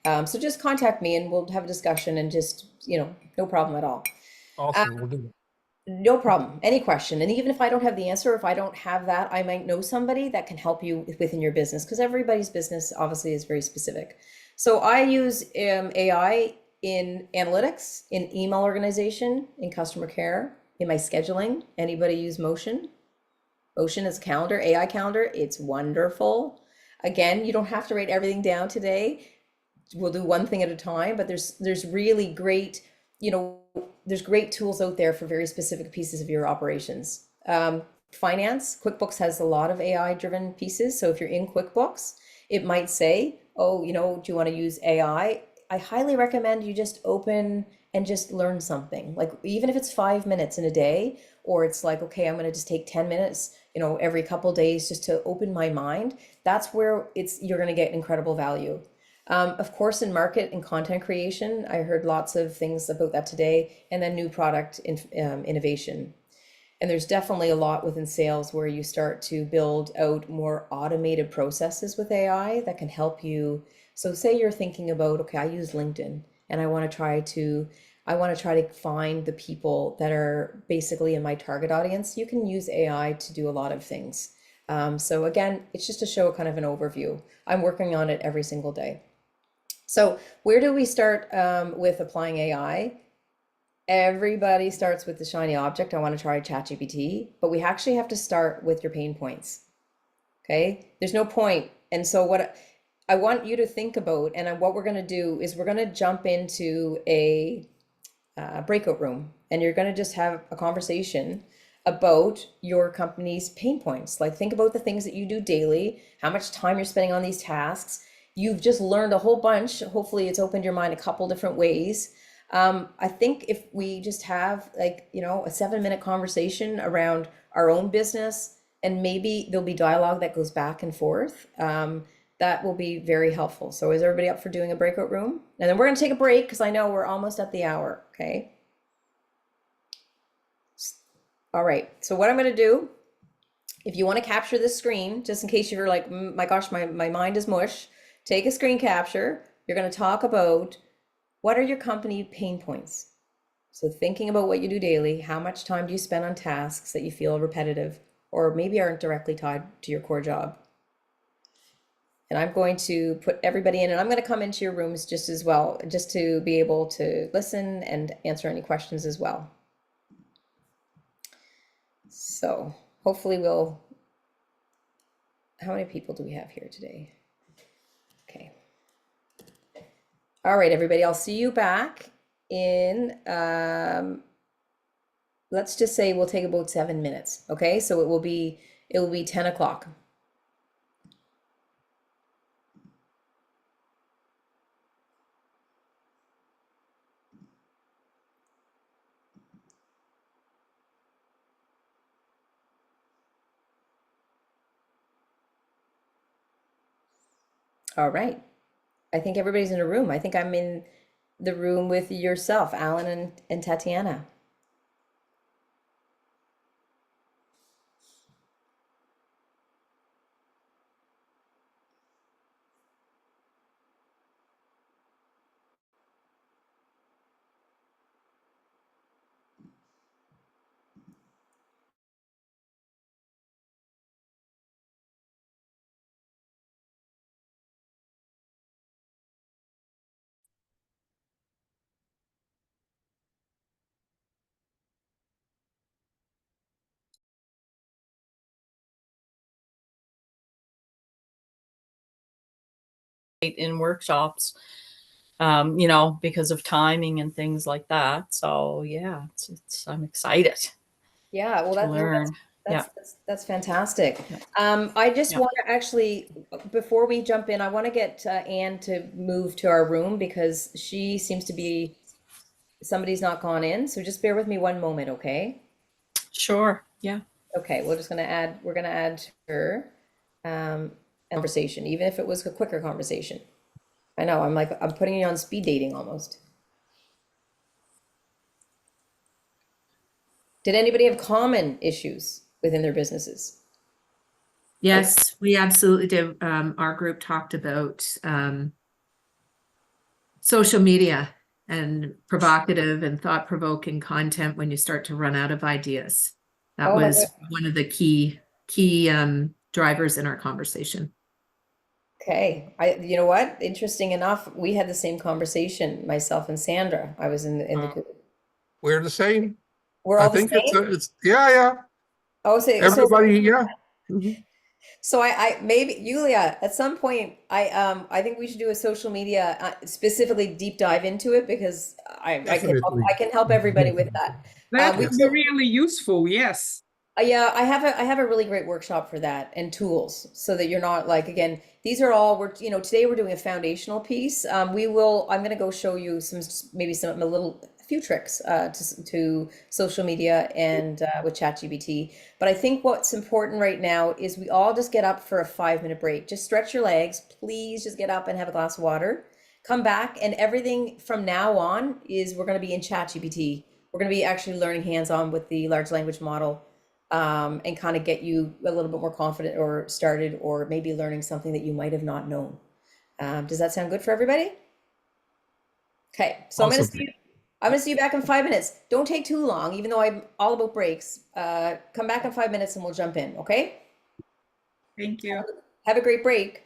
So just contact me and we'll have a discussion, and just, no problem at all. Awesome. We'll do that. No problem. Any question. And even if I don't have the answer, if I don't have that, I might know somebody that can help you within your business, because everybody's business obviously is very specific. So I use AI in analytics, in email organization, in customer care, in my scheduling. Anybody use Motion? Motion is calendar, AI calendar. It's wonderful. Again, you don't have to write everything down today. We'll do one thing at a time, but there's really great, there's great tools out there for very specific pieces of your operations. Finance, QuickBooks has a lot of AI driven pieces. So if you're in QuickBooks, it might say, oh, do you want to use AI? I highly recommend you just open and just learn something. Like even if it's 5 minutes in a day, or it's like, okay, I'm going to just take 10 minutes, every couple days just to open my mind. That's where you're going to get incredible value. Of course, in market and content creation, I heard lots of things about that today, and then new product innovation. And there's definitely a lot within sales where you start to build out more automated processes with AI that can help you. So say you're thinking about, okay, I use LinkedIn and I want to try to find the people that are basically in my target audience. You can use AI to do a lot of things. So again, it's just to show kind of an overview. I'm working on it every single day. So where do we start with applying AI? Everybody starts with the shiny object. I want to try ChatGPT, but we actually have to start with your pain points. Okay, there's no point. And so what I want you to think about, and what we're going to do is we're going to jump into a breakout room, and you're going to just have a conversation about your company's pain points. Like think about the things that you do daily, how much time you're spending on these tasks. You've just learned a whole bunch. Hopefully it's opened your mind a couple different ways. I think if we just have a 7-minute conversation around our own business, and maybe there'll be dialogue that goes back and forth, that will be very helpful. So is everybody up for doing a breakout room? And then we're going to take a break because I know we're almost at the hour. Okay. All right. So what I'm going to do, if you want to capture this screen, just in case you're like, my gosh, my mind is mush, take a screen capture. You're going to talk about what are your company pain points. So thinking about what you do daily, how much time do you spend on tasks that you feel repetitive or maybe aren't directly tied to your core job? And I'm going to put everybody in, and I'm going to come into your rooms just as well, just to be able to listen and answer any questions as well. So hopefully how many people do we have here today? Okay. All right, everybody, I'll see you back in, let's just say we'll take about 7 minutes. Okay, so it will be 10 o'clock. All right. I think everybody's in a room. I think I'm in the room with yourself, Alan and Tatiana. In workshops, because of timing and things like that. So yeah, I'm excited Yeah, well, to learn. that's fantastic. I just Yeah. want to actually, before we jump in, I want to get Anne to move to our room because she seems to be, somebody's not gone in. So just bear with me one moment, okay? Sure. Yeah. Okay, we're going to add her conversation, even if it was a quicker conversation. I know, I'm putting you on speed dating almost. Did anybody have common issues within their businesses? Yes, we absolutely did. Our group talked about social media and provocative and thought-provoking content when you start to run out of ideas. That Oh my was God. one of the key drivers in our conversation. Okay, you know what? Interesting enough, we had the same conversation, myself and Sandra. I was in the group. We're the same. We're I all the think same. it's yeah, yeah. Oh, so Everybody, yeah. Mhm. so I maybe Yulia, at some point I think we should do a social media specifically deep dive into it because Definitely. I can help everybody with that. That We would be will, really useful. Yes. yeah, I have a really great workshop for that and tools so that you're not like again, these are all we're today we're doing a foundational piece. I'm going to go show you maybe some a little a few tricks to social media and with ChatGPT. But I think what's important right now is we all just get up for a 5 minute break. Just stretch your legs, please just get up and have a glass of water. Come back and everything from now on is we're going to be in ChatGPT. We're going to be actually learning hands-on with the large language model and kind of get you a little bit more confident or started or maybe learning something that you might have not known. Does that sound good for everybody? Okay, so Awesome. I'm gonna see you back in 5 minutes. Don't take too long, even though I'm all about breaks. Come back in 5 minutes and we'll jump in, okay? Thank you. Have a great break.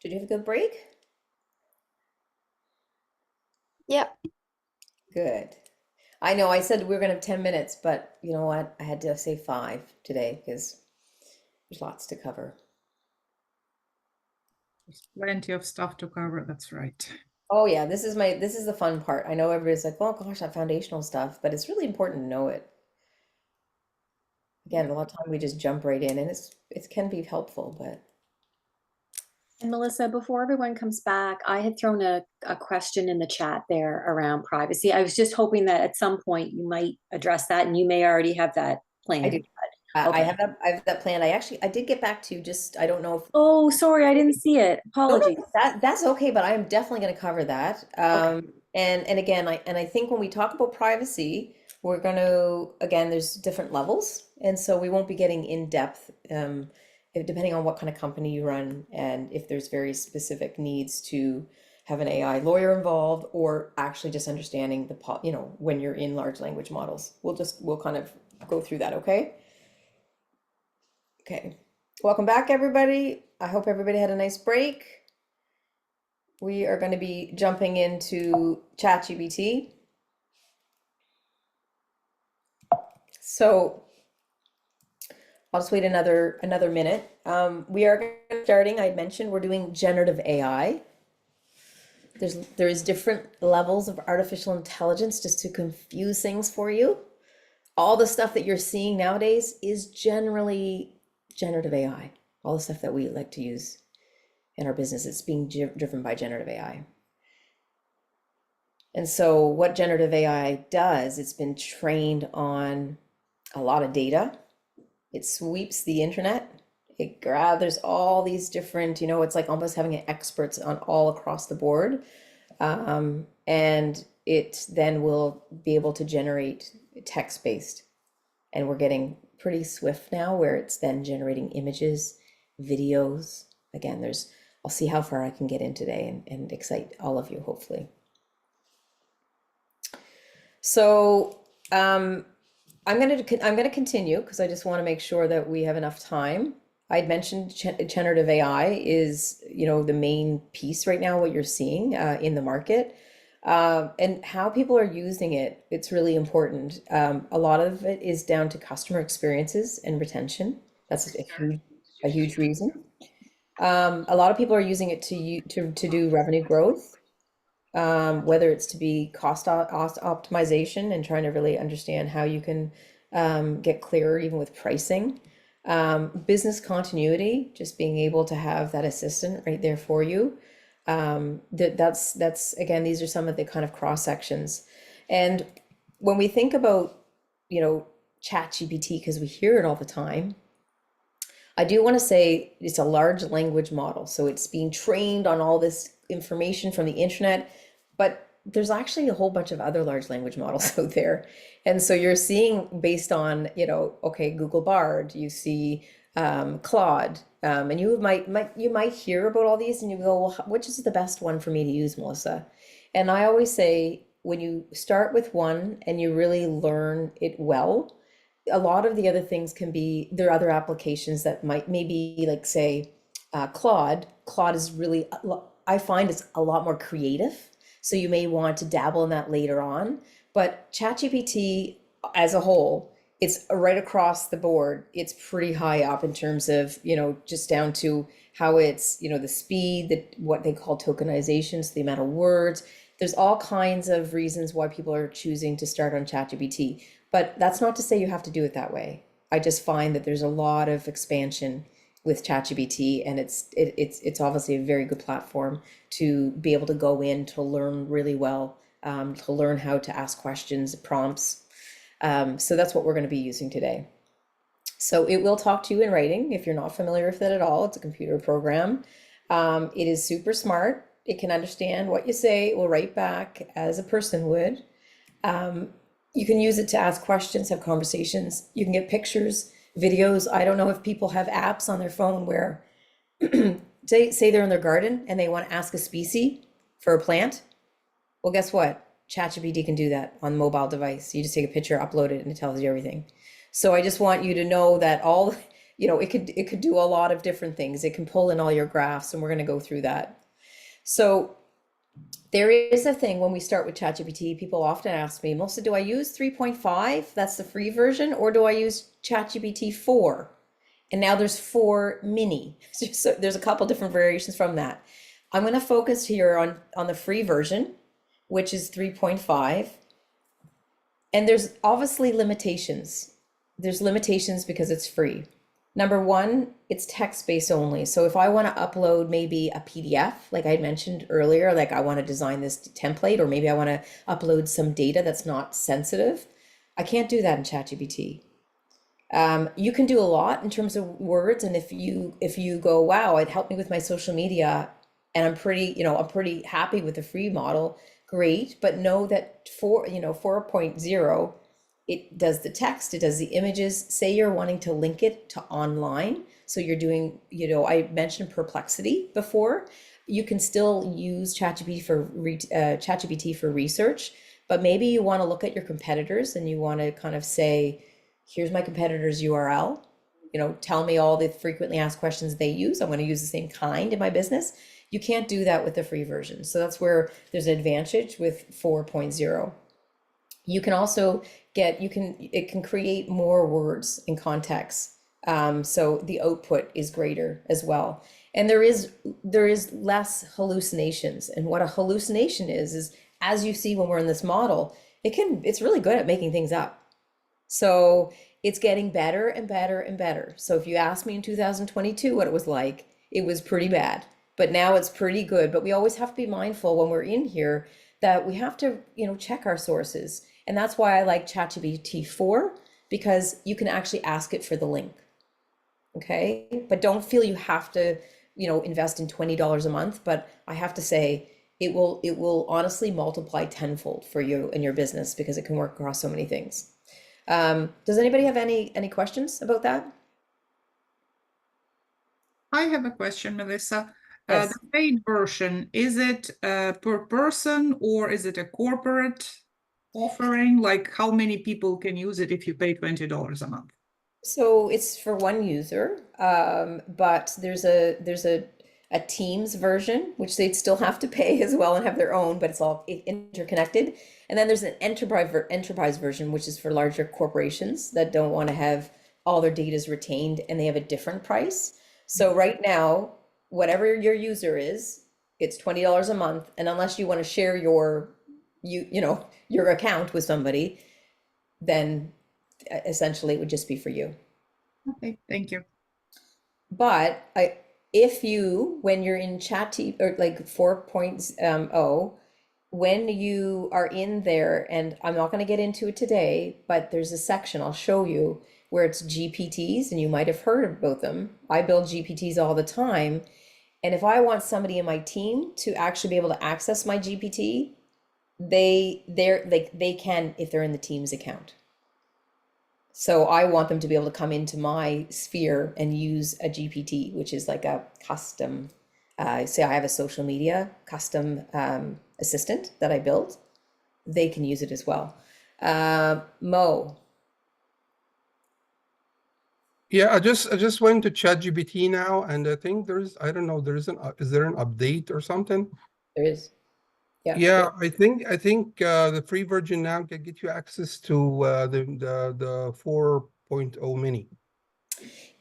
Did you have a good break? Yep. Good. I know I said we were gonna have 10 minutes, but you know what? I had to say 5 today because there's lots to cover. There's plenty of stuff to cover, that's right. Oh yeah, this is the fun part. I know everybody's like, oh gosh, that foundational stuff, but it's really important to know it. Again, a lot of time we just jump right in and it can be helpful, but And Melissa, before everyone comes back, I had thrown a question in the chat there around privacy. I was just hoping that at some point you might address that, and you may already have that I planned. do. Okay. I have that plan. I did get back to just I don't know if Oh, sorry, I didn't see it. no, Apologies. that's okay, but I am definitely going to cover that. And again, I think when we talk about privacy, we're going to again, there's different levels, and so we won't be getting in depth, depending on what kind of company you run, and if there's very specific needs to have an AI lawyer involved, or actually just understanding when you're in large language models. We'll kind of go through that, okay? Okay. Welcome back, everybody. I hope everybody had a nice break. We are going to be jumping into ChatGPT. So I'll just wait another minute. We are starting, I mentioned, we're doing generative AI. There's different levels of artificial intelligence, just to confuse things for you. All the stuff that you're seeing nowadays is generally generative AI. All the stuff that we like to use in our business, it's being driven by generative AI. And so what generative AI does, it's been trained on a lot of data. It sweeps the internet. It gathers all these different, it's like almost having experts on all across the board. And it then will be able to generate text-based. And we're getting pretty swift now where it's then generating images, videos. Again, I'll see how far I can get in today and excite all of you, hopefully. So I'm gonna continue because I just want to make sure that we have enough time. I'd mentioned generative AI is the main piece right now, what you're seeing in the market, and how people are using it. It's really important. A lot of it is down to customer experiences and retention. That's a huge reason. A lot of people are using it to do revenue growth, whether it's to be cost optimization and trying to really understand how you can get clearer even with pricing. Business continuity, just being able to have that assistant right there for you. That's again, these are some of the kind of cross sections. And when we think about, ChatGPT, because we hear it all the time, I do want to say it's a large language model. So it's being trained on all this information from the internet, but there's actually a whole bunch of other large language models out there. And so you're seeing based on, okay, Google Bard, you see Claude, and you might hear about all these and you go, well, which is the best one for me to use, Melissa? And I always say, when you start with one and you really learn it well, a lot of the other things there are other applications that might maybe like say Claude is really, I find it's a lot more creative. So you may want to dabble in that later on, but ChatGPT as a whole, it's right across the board. It's pretty high up in terms of, just down to how it's, the speed, what they call tokenizations, the amount of words. There's all kinds of reasons why people are choosing to start on ChatGPT, but that's not to say you have to do it that way. I just find that there's a lot of expansion with ChatGPT, and it's obviously a very good platform to be able to go in to learn really well, to learn how to ask questions, prompts. So that's what we're going to be using today. So it will talk to you in writing if you're not familiar with it at all. It's a computer program. It is super smart. It can understand what you say. It will write back as a person would. You can use it to ask questions, have conversations. You can get pictures, videos. I don't know if people have apps on their phone where say they're in their garden and they want to ask a species for a plant. Well, guess what? ChatGPT can do that on mobile device. You just take a picture, upload it, and it tells you everything. So I just want you to know that you know, it could do a lot of different things. It can pull in all your graphs, and we're going to go through that. So there is a thing when we start with ChatGPT, people often ask me, Melissa, do I use 3.5? That's the free version, or do I use ChatGPT 4? And now there's 4 mini. So there's a couple different variations from that. I'm going to focus here on the free version, which is 3.5. And there's obviously limitations. There's limitations because it's free. Number one, it's text-based only. So if I want to upload maybe a PDF, like I mentioned earlier, like I want to design this template, or maybe I want to upload some data that's not sensitive, I can't do that in ChatGPT. You can do a lot in terms of words, and if you go, wow, it helped me with my social media, and I'm pretty happy with the free model, great. But know that 4.0, it does the text, it does the images. Say you're wanting to link it to online, so you're doing, I mentioned Perplexity before. You can still use ChatGPT for research, but maybe you want to look at your competitors and you want to kind of say, here's my competitor's URL. Tell me all the frequently asked questions they use. I'm going to use the same kind in my business. You can't do that with the free version. So that's where there's an advantage with 4.0. You can also it can create more words in context. So the output is greater as well. And there is less hallucinations. And what a hallucination is as you see when we're in this model, it's really good at making things up. So it's getting better and better and better. So if you asked me in 2022 what it was like, it was pretty bad, but now it's pretty good. But we always have to be mindful when we're in here that we have to, check our sources. And that's why I like ChatGPT 4, because you can actually ask it for the link. Okay. But don't feel you have to, invest in $20 a month. But I have to say, it will honestly multiply tenfold for you and your business, because it can work across so many things. Does anybody have any questions about that? I have a question, Melissa. Yes. The paid version, is it per person, or is it a corporate offering? Like, how many people can use it if you pay $20 a month? So it's for one user, but there's a Teams version, which they'd still have to pay as well and have their own, but it's all interconnected. And then there's an enterprise version, which is for larger corporations that don't want to have all their data retained, and they have a different price. So right now, whatever your user is, it's $20 a month, and unless you want to share your account with somebody, then essentially it would just be for you. Okay, thank you. But when you're in or like 4.0, when you are in there, and I'm not going to get into it today, but there's a section I'll show you where it's GPTs, and you might have heard about them. I build GPTs all the time. And if I want somebody in my team to actually be able to access my GPT, they can, if they're in the Teams account. So I want them to be able to come into my sphere and use a GPT, which is like a custom, say I have a social media custom assistant that I built. They can use it as well. Mo. Yeah, I just went to ChatGPT now, and I think I don't know, is there an update or something? There is. Yeah. Yeah, I think the free version now can get you access to the 4.0 mini.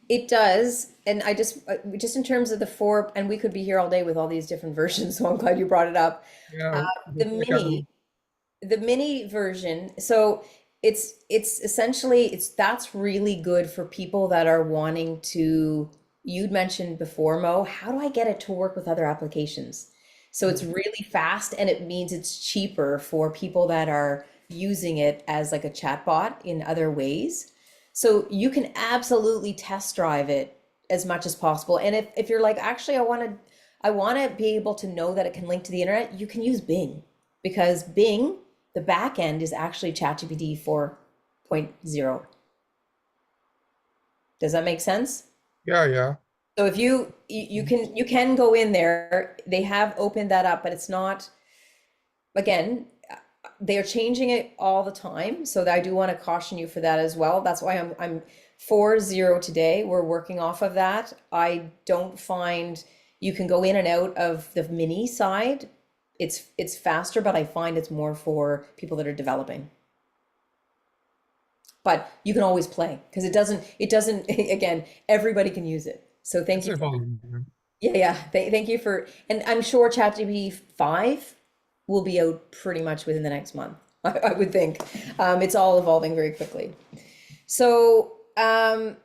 It does. And I just in terms of the 4, and we could be here all day with all these different versions, so I'm glad you brought it up. Yeah, The mini version, so it's essentially that's really good for people that are wanting to, you'd mentioned before, Mo, how do I get it to work with other applications? So it's really fast, and it means it's cheaper for people that are using it as like a chatbot in other ways. So you can absolutely test drive it as much as possible. And if you're like, actually, I want to be able to know that it can link to the internet, you can use Bing, because Bing, the back end, is actually ChatGPT 4.0. Does that make sense? yeah. So if you can go in there, they have opened that up, but it's not, again, they are changing it all the time. So I do want to caution you for that as well. That's why I'm 4.0 today, we're working off of that. I don't find you can go in and out of the mini side. It's faster, but I find it's more for people that are developing. But you can always play because it doesn't again, everybody can use it. So thank you. Yeah. Thank you for, and I'm sure ChatGPT 5 will be out pretty much within the next month. I would think. It's all evolving very quickly. So I'm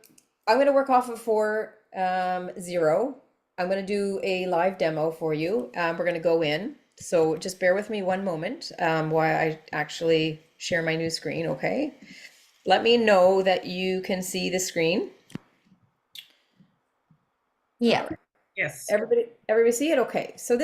going to work off of 4.0. I'm going to do a live demo for you. We're going to go in. So just bear with me one moment while I actually share my new screen, okay? Let me know that you can see the screen. Yeah. Yes. Everybody see it? Okay. So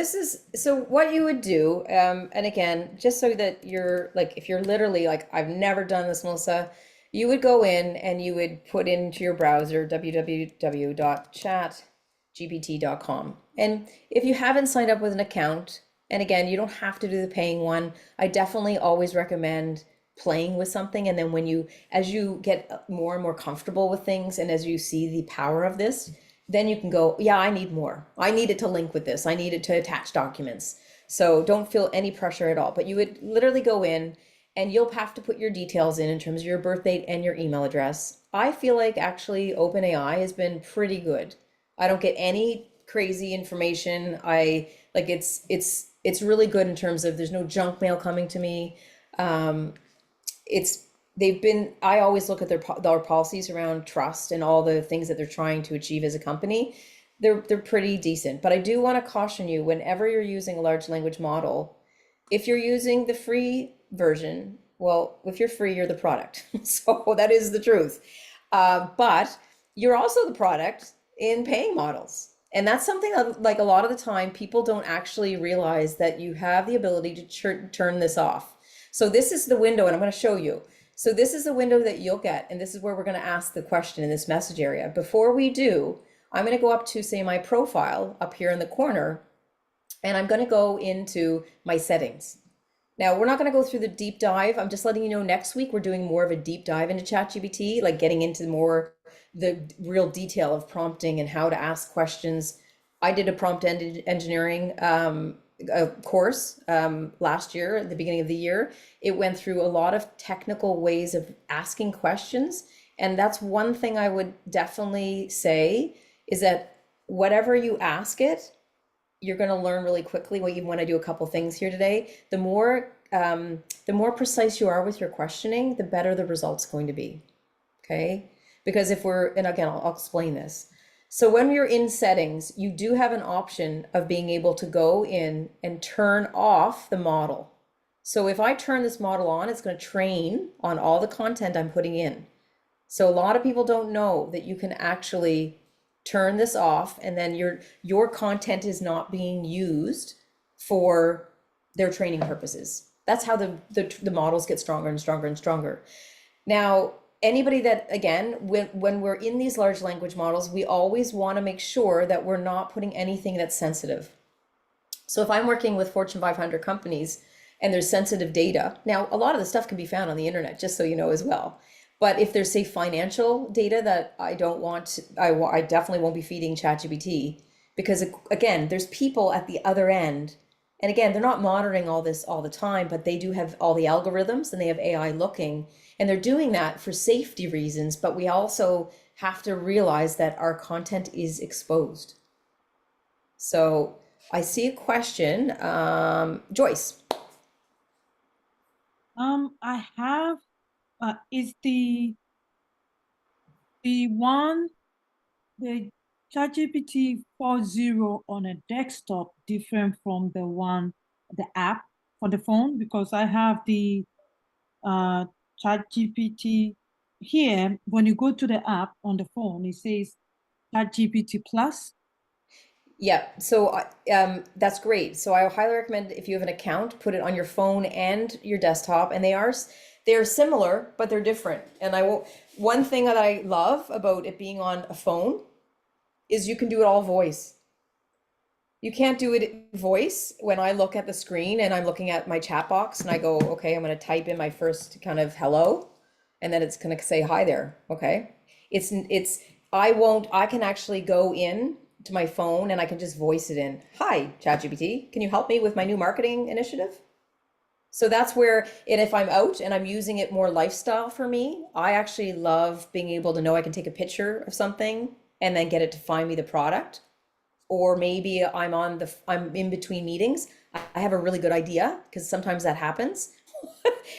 so what you would do, and again, just so that you're like, if you're literally like, I've never done this, Melissa, you would go in and you would put into your browser www.chatgpt.com. And if you haven't signed up with an account, and again, you don't have to do the paying one, I definitely always recommend playing with something. And then as you get more and more comfortable with things, and as you see the power of this, then you can go, yeah, I need more. I need it to link with this. I need it to attach documents. So don't feel any pressure at all. But you would literally go in and you'll have to put your details in terms of your birth date and your email address. I feel like actually OpenAI has been pretty good. I don't get any crazy information. It's really good in terms of there's no junk mail coming to me. I always look at their policies around trust and all the things that they're trying to achieve as a company. They're pretty decent, but I do want to caution you whenever you're using a large language model, if you're using the free version, well, if you're free, you're the product. So that is the truth. But you're also the product in paying models. And that's something that, like, a lot of the time people don't actually realize that you have the ability to turn this off. So this is the window, and I'm going to show you. So this is the window that you'll get, and this is where we're going to ask the question in this message area. Before we do, I'm going to go up to, say, my profile up here in the corner, and I'm going to go into my settings. Now, we're not going to go through the deep dive. I'm just letting you know next week we're doing more of a deep dive into ChatGPT, like getting into more the real detail of prompting and how to ask questions. I did a prompt engineering a course last year at the beginning of the year. It went through a lot of technical ways of asking questions, and that's one thing I would definitely say is that whatever you ask it, you're going to learn really quickly. Well, even when I do a couple things here today, the more precise you are with your questioning, the better the result's going to be. Okay, because and again, I'll explain this. So when you're in settings, you do have an option of being able to go in and turn off the model. So if I turn this model on, it's going to train on all the content I'm putting in. So a lot of people don't know that you can actually turn this off, and then your content is not being used for their training purposes. That's how the models get stronger and stronger and stronger. Now, anybody that, again, when we're in these large language models, we always want to make sure that we're not putting anything that's sensitive. So if I'm working with Fortune 500 companies and there's sensitive data, now a lot of the stuff can be found on the internet, just so you know as well. But if there's, say, financial data that I don't want, I definitely won't be feeding ChatGPT, because again, there's people at the other end. And again, they're not monitoring all this all the time, but they do have all the algorithms and they have AI looking, and they're doing that for safety reasons. But we also have to realize that our content is exposed. So I see a question. Joyce. I have, is the ChatGPT 4.0 on a desktop different from the app for the phone? Because I have the ChatGPT here. When you go to the app on the phone, it says ChatGPT Plus. Yeah, so that's great. So I highly recommend, if you have an account, put it on your phone and your desktop, and they're similar, but they're different. And one thing that I love about it being on a phone is you can do it all voice. You can't do it voice when I look at the screen and I'm looking at my chat box and I go, okay, I'm going to type in my first kind of hello, and then it's going to say hi there. Okay. I can actually go in to my phone and I can just voice it in. Hi, ChatGPT, can you help me with my new marketing initiative? So that's where, and if I'm out and I'm using it more lifestyle for me, I actually love being able to know I can take a picture of something and then get it to find me the product. Or maybe I'm in between meetings. I have a really good idea because sometimes that happens.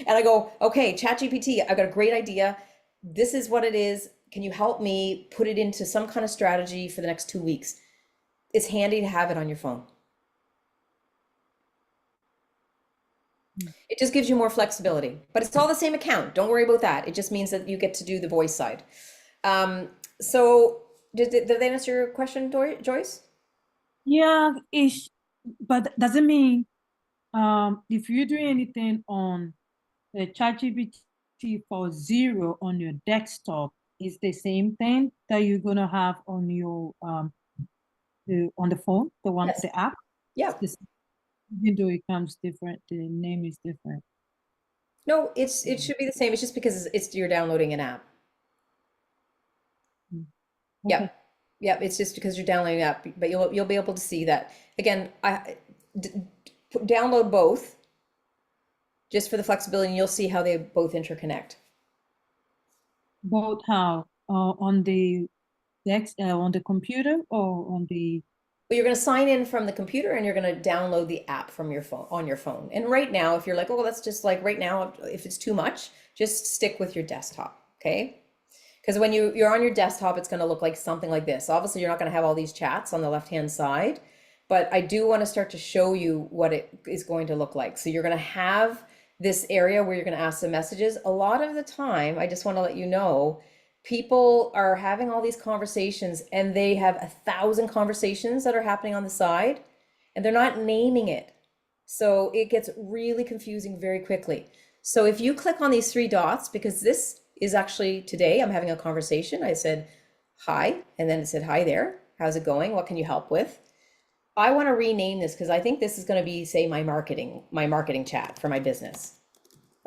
And I go, okay, ChatGPT, I've got a great idea. This is what it is. Can you help me put it into some kind of strategy for the next 2 weeks? It's handy to have it on your phone. It just gives you more flexibility, but it's all the same account. Don't worry about that. It just means that you get to do the voice side. So did that answer your question, Joyce? Yeah, but doesn't mean if you're doing anything on the ChatGPT for 0 on your desktop, is the same thing that you're gonna have on your on the phone, Yes. the app. Yeah. Even though it comes different, the name is different. No, it should be the same. It's just because you're downloading an app. Okay. Yep. Yep. It's just because you're downloading an app, but you'll be able to see that. Again, download both just for the flexibility, and you'll see how they both interconnect. Both how? On the on the computer or on the But you're going to sign in from the computer and you're going to download the app from your phone on your phone. And right now, if you're like, oh, that's just like right now, if it's too much, just stick with your desktop. Okay. Because when you're on your desktop, it's going to look like something like this. Obviously, you're not going to have all these chats on the left-hand side, but I do want to start to show you what it is going to look like. So you're going to have this area where you're going to ask the messages. A lot of the time, I just want to let you know, people are having all these conversations and they have 1,000 conversations that are happening on the side and they're not naming it. So it gets really confusing very quickly. So if you click on these 3 dots, because this is actually today, I'm having a conversation. I said, hi, and then it said, hi there. How's it going? What can you help with? I want to rename this because I think this is going to be, say, my marketing chat for my business.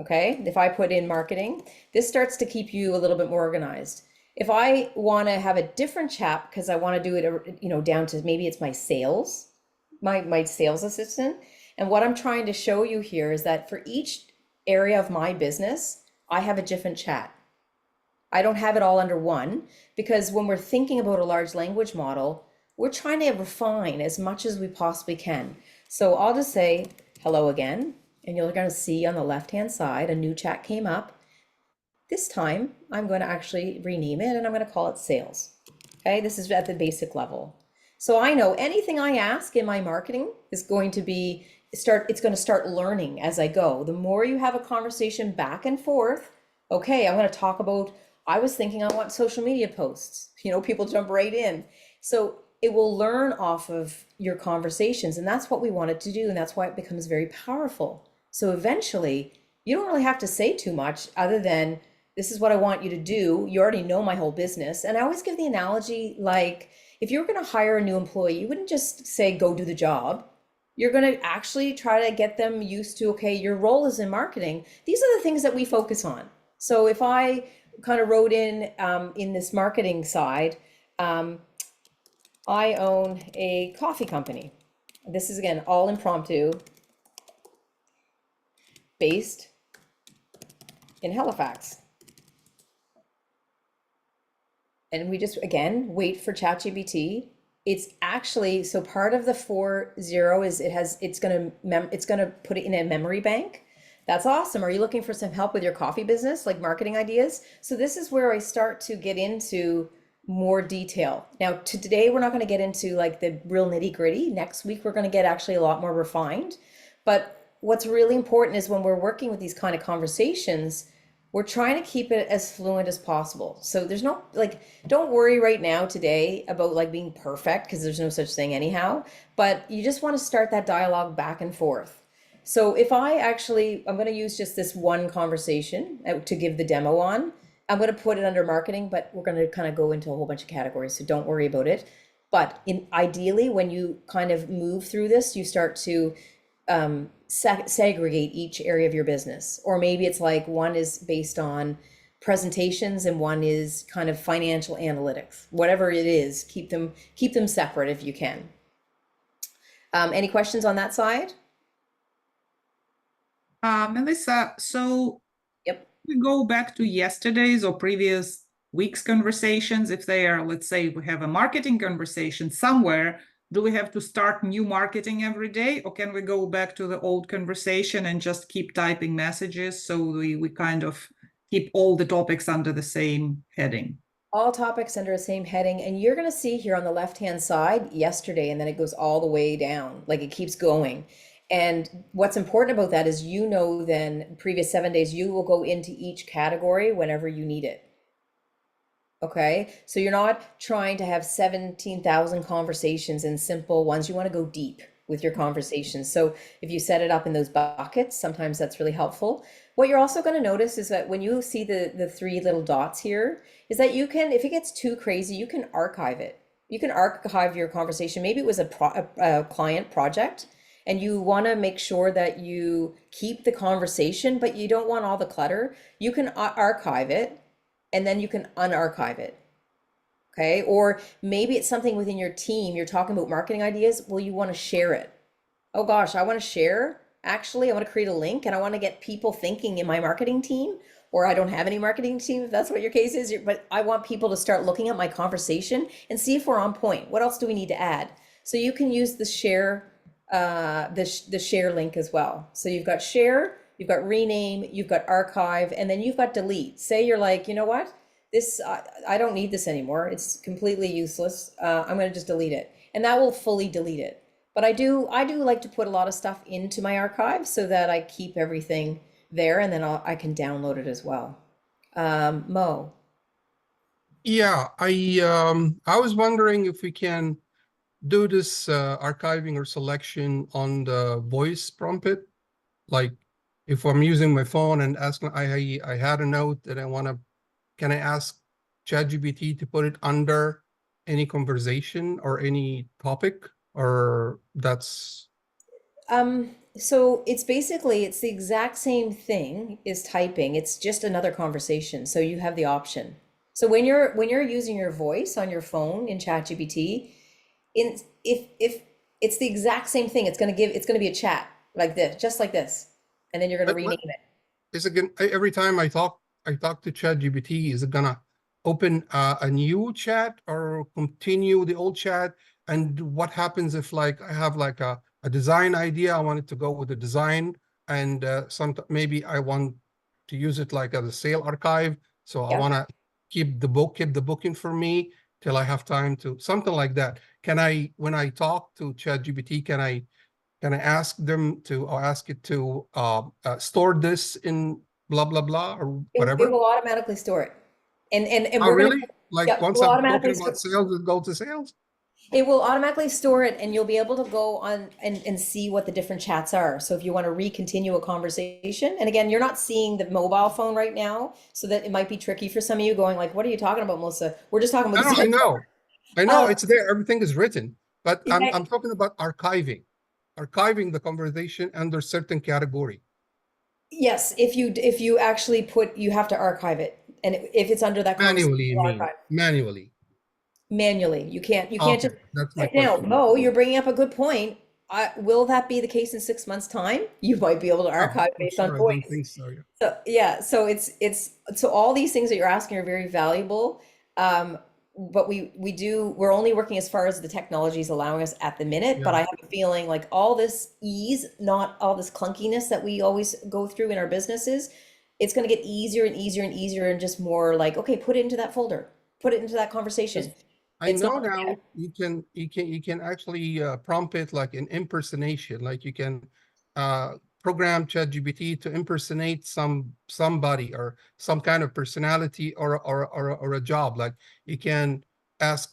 Okay, if I put in marketing, this starts to keep you a little bit more organized. If I want to have a different chat because I want to do it, down to maybe it's my sales, my sales assistant. And what I'm trying to show you here is that for each area of my business, I have a different chat. I don't have it all under one because when we're thinking about a large language model, we're trying to refine as much as we possibly can. So I'll just say hello again. And you're going to see on the left-hand side, a new chat came up. This time, I'm going to actually rename it and I'm going to call it sales. Okay, this is at the basic level. So I know anything I ask in my marketing is going to it's going to start learning as I go. The more you have a conversation back and forth, okay, I'm going to talk about, I was thinking I want social media posts. People jump right in. So it will learn off of your conversations. And that's what we want it to do. And that's why it becomes very powerful. So eventually, you don't really have to say too much other than, this is what I want you to do. You already know my whole business. And I always give the analogy, like, if you're going to hire a new employee, you wouldn't just say, go do the job. You're going to actually try to get them used to, okay, your role is in marketing. These are the things that we focus on. So if I kind of wrote in this marketing side, I own a coffee company. This is, again, all impromptu, based in Halifax. And we just, again, wait for ChatGPT. It's actually, so part of the 4.0 is it's gonna put it in a memory bank. That's awesome. Are you looking for some help with your coffee business, like marketing ideas? So this is where I start to get into more detail. Now, today, we're not going to get into like the real nitty gritty. Next week, we're going to get actually a lot more refined. But what's really important is when we're working with these kind of conversations, we're trying to keep it as fluent as possible. So there's no, like, don't worry right now today about like being perfect because there's no such thing anyhow, but you just want to start that dialogue back and forth. So if I'm going to use just this one conversation to give the demo on. I'm going to put it under marketing, but we're going to kind of go into a whole bunch of categories, so don't worry about it. But ideally, when you kind of move through this, you start to segregate each area of your business. Or maybe it's like one is based on presentations and one is kind of financial analytics. Whatever it is, keep them separate if you can. Any questions on that side? Melissa, so Yep. we go back to yesterday's or previous week's conversations. If they are, let's say we have a marketing conversation somewhere, do we have to start new marketing every day, or can we go back to the old conversation and just keep typing messages so we kind of keep all the topics under the same heading? All topics under the same heading, and you're going to see here on the left hand side yesterday, and then it goes all the way down, like it keeps going. And what's important about that is, you know, then previous 7 days, you will go into each category whenever you need it. Okay, so you're not trying to have 17,000 conversations in simple ones. You want to go deep with your conversations. So if you set it up in those buckets, sometimes that's really helpful. What you're also going to notice is that when you see the three little dots here, is that you can, if it gets too crazy, you can archive it. You can archive your conversation. Maybe it was a client project, and you want to make sure that you keep the conversation, but you don't want all the clutter. You can archive it, and then you can unarchive it. Okay, or maybe it's something within your team, you're talking about marketing ideas. Well, you want to share it. Oh gosh, I want to share. Actually, I want to create a link, and I want to get people thinking in my marketing team, or I don't have any marketing team, if that's what your case is, but I want people to start looking at my conversation and see if we're on point. What else do we need to add? So you can use the share, the share link as well. So you've got share, you've got rename, you've got archive, and then you've got delete. Say you're like, you know what? This, I don't need this anymore. It's completely useless. I'm going to just delete it, and that will fully delete it. But I do like to put a lot of stuff into my archive so that I keep everything there, and then I can download it as well. Mo. Yeah, I was wondering if we can do this archiving or selection on the voice prompt. Like if I'm using my phone and asking, I had a note that I want to, can I ask ChatGPT to put it under any conversation or any topic, or that's? So it's basically, it's the exact same thing as typing. It's just another conversation. So you have the option. So when you're using your voice on your phone in ChatGPT, if it's the exact same thing, it's going to be a chat like this, just like this, and then you're going to rename it. Is it every time I talk to ChatGPT, is it gonna open a new chat or continue the old chat? And what happens if, like, I have like a design idea, I wanted to go with the design, and maybe I want to use it like as a sale archive, so I want to keep the booking for me till I have time to, something like that. Can I, when I talk to ChatGPT, can I ask them to, or ask it to store this in blah blah blah or whatever? It will automatically store it, and Oh, we're really? gonna, Like once we'll I'm automatically talking about sales, it goes to sales? It will automatically store it, and you'll be able to go on and see what the different chats are. So if you want to recontinue a conversation, and again, you're not seeing the mobile phone right now, so that it might be tricky for some of you going like, what are you talking about, Melissa? We're just talking about I know it's there, everything is written, but Yeah. I'm talking about archiving the conversation under certain category. Yes, if you actually you have to archive it, and if it's under that Manually, you mean? archive. Manually. You can't Okay, just. that's my Now, question. Mo, you're bringing up a good point. Will that be the case in 6 months' time? You might be able to archive based on I voice. don't think so. So yeah, so so all these things that you're asking are very valuable. But we're only working as far as the technology is allowing us at the minute, but I have a feeling like all this ease, not all this clunkiness that we always go through in our businesses, it's going to get easier and easier and easier, and just more like, okay, put it into that folder, put it into that conversation. I know now you can actually prompt it like an impersonation, like you can program ChatGPT to impersonate somebody or some kind of personality or a job. Like you can ask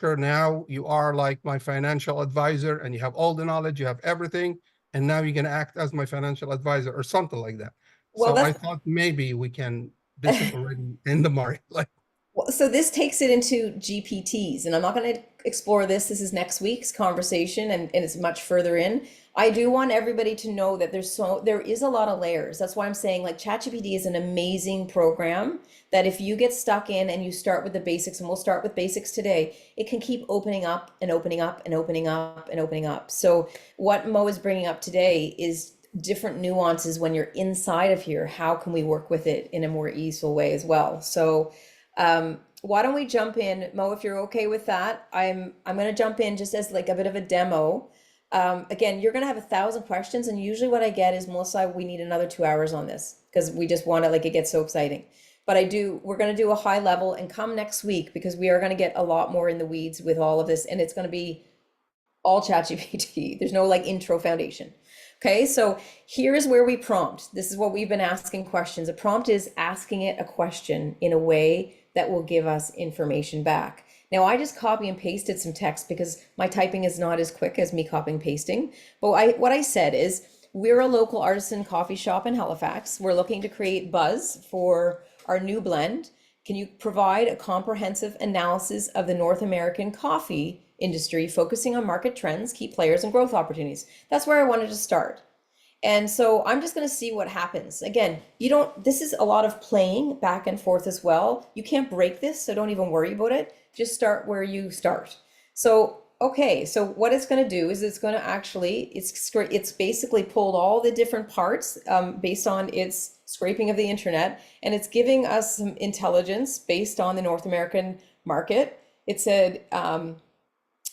her, now you are like my financial advisor and you have all the knowledge, you have everything, and now you're gonna act as my financial advisor or something like that. Well, so I thought maybe we can, this is already in the market. Like, So this takes it into GPTs, and I'm not going to explore this. This is next week's conversation, and it's much further in. I do want everybody to know that there is a lot of layers. That's why I'm saying like ChatGPT is an amazing program that if you get stuck in and you start with the basics, and we'll start with basics today, it can keep opening up and opening up and opening up and opening up. So what Mo is bringing up today is different nuances when you're inside of here. How can we work with it in a more easeful way as well? So why don't we jump in, Mo, if you're okay with that? I'm going to jump in just as like a bit of a demo. Again, you're going to have 1,000 questions, and usually what I get is, Melissa, we need another 2 hours on this because we just want to, like, it gets so exciting. But we're going to do a high level and come next week because we are going to get a lot more in the weeds with all of this, and it's going to be all ChatGPT. There's no like intro foundation. Okay, so here's where we prompt. This is what we've been asking questions. A prompt is asking it a question in a way that will give us information back. Now I just copy and pasted some text because my typing is not as quick as me copying and pasting. But what I said is, we're a local artisan coffee shop in Halifax. We're looking to create buzz for our new blend. Can you provide a comprehensive analysis of the North American coffee industry, focusing on market trends, key players, and growth opportunities? That's where I wanted to start. And so I'm just going to see what happens. Again, this is a lot of playing back and forth as well. You can't break this, so don't even worry about it. Just start where you start. So, okay, so what it's going to do is it's going to actually, it's basically pulled all the different parts based on its scraping of the internet, and it's giving us some intelligence based on the North American market. It said,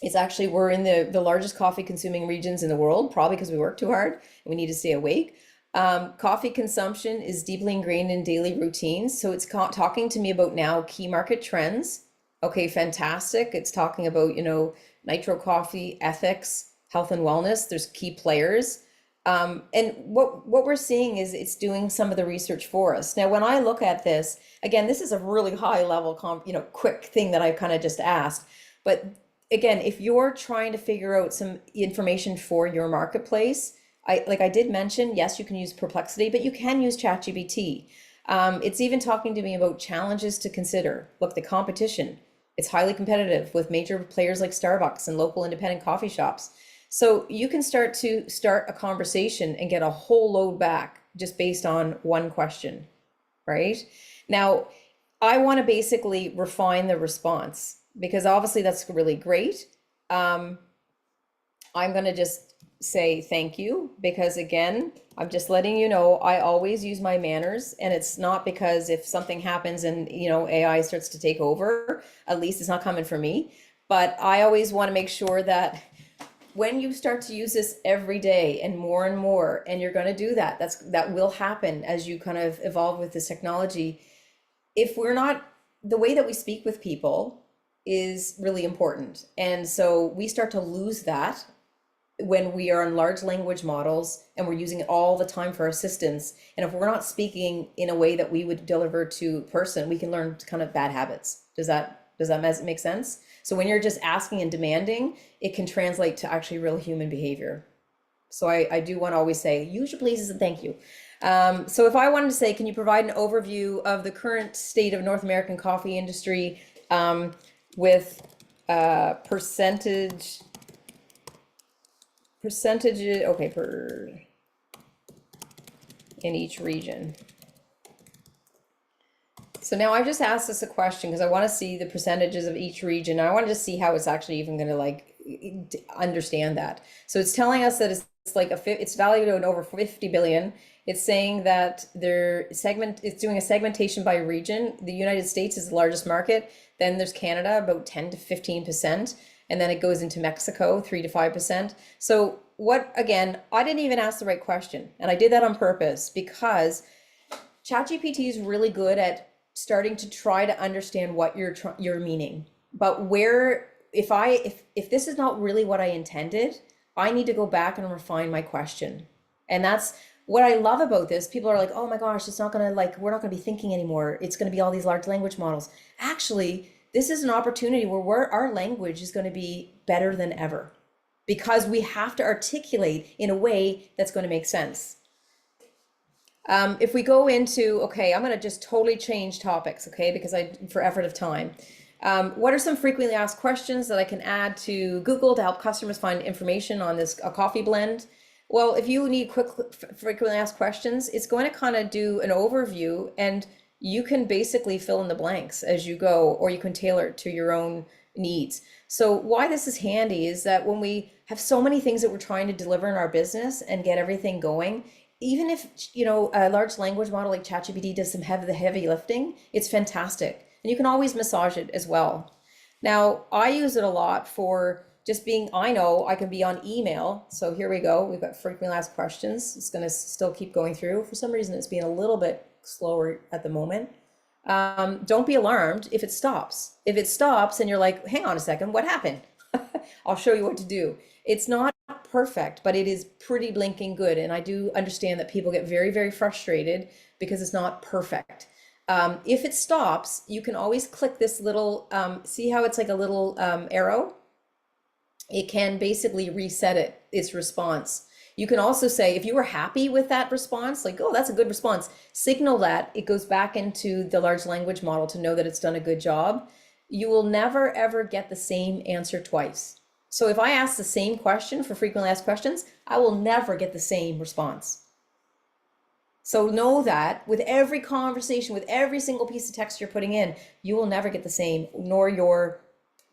it's actually, we're in the largest coffee consuming regions in the world, probably because we work too hard and we need to stay awake. Coffee consumption is deeply ingrained in daily routines. So it's talking to me about now key market trends. Okay, fantastic. It's talking about, nitro coffee, ethics, health and wellness. There's key players. And what we're seeing is it's doing some of the research for us. Now, when I look at this, again, this is a really high level, quick thing that I kind of just asked. But again, if you're trying to figure out some information for your marketplace, I did mention, yes, you can use Perplexity, but you can use ChatGPT. It's even talking to me about challenges to consider. Look, the competition, it's highly competitive with major players like Starbucks and local independent coffee shops. So you can start a conversation and get a whole load back just based on one question, right? Now, I want to basically refine the response because obviously that's really great. I'm going to just say thank you because, again, I'm just letting you know I always use my manners, and it's not because if something happens and AI starts to take over, at least it's not coming for me. But I always want to make sure that when you start to use this every day and more, and you're going to do that, that will happen as you kind of evolve with this technology. If we're not, the way that we speak with people is really important. And so we start to lose that when we are on large language models and we're using it all the time for assistance. And if we're not speaking in a way that we would deliver to a person, we can learn kind of bad habits. Does that make sense? So when you're just asking and demanding, it can translate to actually real human behavior. So I do want to always say, use your pleases and thank you. So if I wanted to say, can you provide an overview of the current state of North American coffee industry with percentages, okay, in each region. So now I've just asked this a question because I want to see the percentages of each region. I want to just see how it's actually even going to like understand that. So it's telling us that it's like it's valued at over 50 billion. It's saying that it's doing a segmentation by region. The United States is the largest market. Then there's Canada, about 10 to 15%. And then it goes into Mexico, 3 to 5%. So again, I didn't even ask the right question. And I did that on purpose because ChatGPT is really good at starting to try to understand what you're meaning. But if this is not really what I intended, I need to go back and refine my question. And that's what I love about this. People are like, oh my gosh, it's not gonna we're not gonna be thinking anymore. It's gonna be all these large language models. Actually, this is an opportunity where our language is gonna be better than ever because we have to articulate in a way that's gonna make sense. If we go into, okay, I'm going to just totally change topics, okay, because for effort of time. What are some frequently asked questions that I can add to Google to help customers find information on this coffee blend? Well, if you need quick frequently asked questions, it's going to kind of do an overview, and you can basically fill in the blanks as you go, or you can tailor it to your own needs. So why this is handy is that when we have so many things that we're trying to deliver in our business and get everything going, even if, you know, a large language model like ChatGPT does some heavy lifting, it's fantastic. And you can always massage it as well. Now, I use it a lot for just being, I know I can be on email. So here we go. We've got frequently asked questions. It's going to still keep going through. For some reason, it's being a little bit slower at the moment. Don't be alarmed if it stops. If it stops and you're like, hang on a second, what happened? I'll show you what to do. It's not perfect, but it is pretty blinking good. And I do understand that people get very, very frustrated because it's not perfect. If it stops, you can always click this little, see how it's like a little arrow? It can basically reset its response. You can also say, if you were happy with that response, like, oh, that's a good response, signal that it goes back into the large language model to know that it's done a good job. You will never, ever get the same answer twice. So if I ask the same question for frequently asked questions, I will never get the same response. So know that with every conversation, with every single piece of text you're putting in, you will never get the same, nor your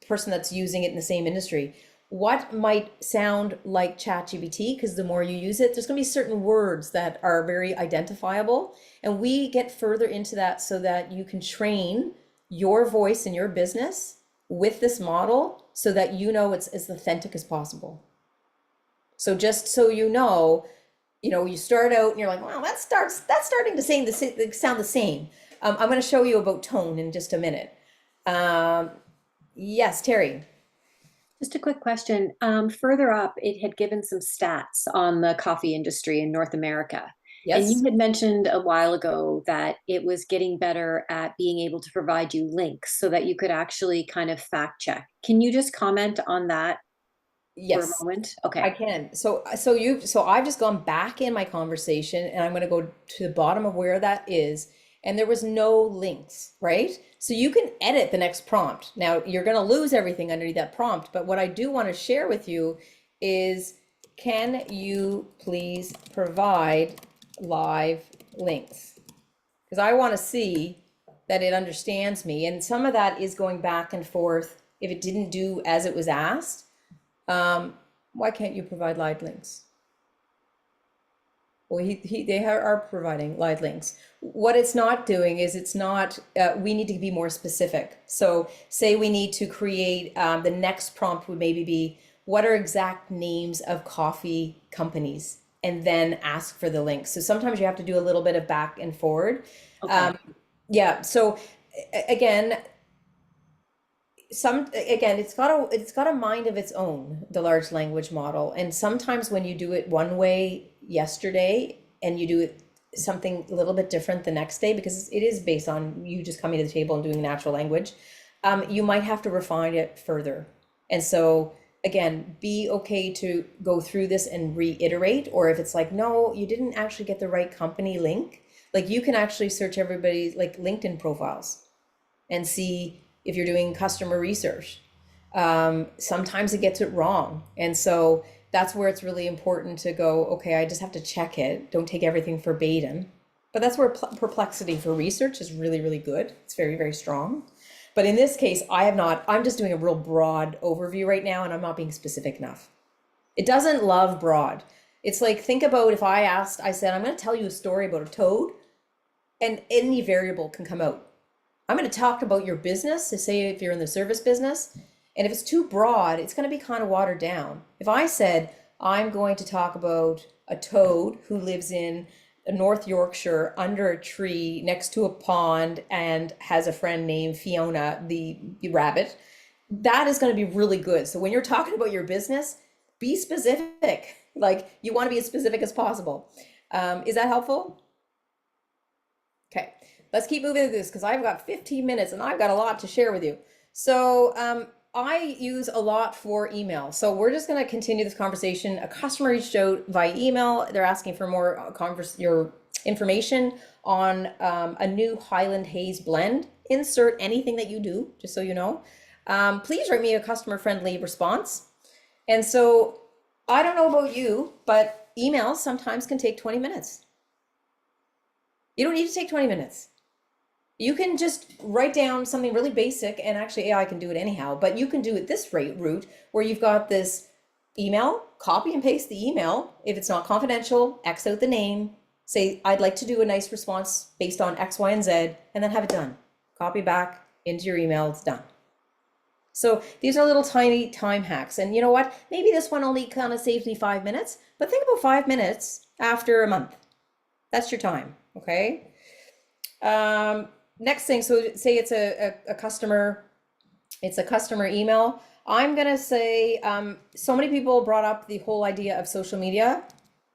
person that's using it in the same industry. What might sound like ChatGPT, because the more you use it, there's going to be certain words that are very identifiable. And we get further into that so that you can train your voice in your business with this model so that you know it's as authentic as possible. So just so you know, you start out and you're like, wow, that's starting to sound the same. I'm going to show you about tone in just a minute. Yes, Terry. Just a quick question. Further up, it had given some stats on the coffee industry in North America. Yes. And you had mentioned a while ago that it was getting better at being able to provide you links so that you could actually kind of fact check. Can you just comment on that for a moment? Okay. I can. So I've just gone back in my conversation and I'm going to go to the bottom of where that is. And there was no links, right? So you can edit the next prompt. Now you're going to lose everything underneath that prompt. But what I do want to share with you is, can you please provide live links? Because I want to see that it understands me. And some of that is going back and forth. If it didn't do as it was asked, why can't you provide live links? Well, they are providing live links. What it's not doing is it's not, we need to be more specific. So say we need to create, the next prompt would maybe be, what are exact names of coffee companies? And then ask for the links. So sometimes you have to do a little bit of back and forward. Okay. Yeah, so again, it's got a mind of its own, the large language model. And sometimes when you do it one way yesterday and you do it something a little bit different the next day, because it is based on you just coming to the table and doing natural language, you might have to refine it further. And so again, be okay to go through this and reiterate, or if it's like, no, you didn't actually get the right company link, like you can actually search everybody's like LinkedIn profiles and see if you're doing customer research. Sometimes it gets it wrong. And so that's where it's really important to go, okay, I just have to check it. Don't take everything verbatim. But that's where Perplexity for research is really, really good. It's very, very strong. But in this case, I'm just doing a real broad overview right now, and I'm not being specific enough. It doesn't love broad. It's like, think about if I said, I'm going to tell you a story about a toad, and any variable can come out. I'm going to talk about your business, to say if you're in the service business, and if it's too broad, it's going to be kind of watered down. If I said, I'm going to talk about a toad who lives in North Yorkshire under a tree next to a pond and has a friend named Fiona, the rabbit, that is going to be really good. So when you're talking about your business, be specific. Like, you want to be as specific as possible. Is that helpful? Okay. Let's keep moving through this because I've got 15 minutes and I've got a lot to share with you. So I use a lot for email. So we're just going to continue this conversation. A customer reached out via email. They're asking for more your information on a new Highland Haze blend. Insert anything that you do, just so you know. Please write me a customer-friendly response. And so I don't know about you, but emails sometimes can take 20 minutes. You don't need to take 20 minutes. You can just write down something really basic, and actually AI can do it anyhow, but you can do it this route where you've got this email, copy and paste the email. If it's not confidential, X out the name, say, I'd like to do a nice response based on X, Y, and Z, and then have it done. Copy back into your email, it's done. So these are little tiny time hacks. And you know what? Maybe this one only kind of saves me 5 minutes, but think about 5 minutes after a month. That's your time, okay? Next thing, so say it's a customer, it's a customer email. I'm gonna say, so many people brought up the whole idea of social media.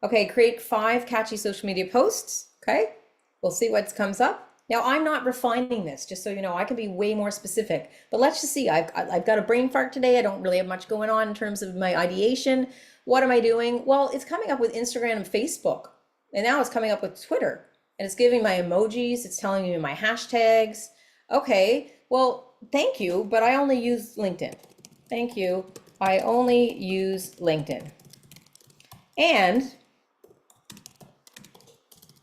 Okay, create 5 catchy social media posts, okay? We'll see what comes up. Now, I'm not refining this, just so you know, I can be way more specific, but let's just see. I've got a brain fart today. I don't really have much going on in terms of my ideation. What am I doing? Well, it's coming up with Instagram and Facebook, and now it's coming up with Twitter. And it's giving my emojis, it's telling me my hashtags. Okay, well, thank you, but I only use LinkedIn. Thank you, I only use LinkedIn. And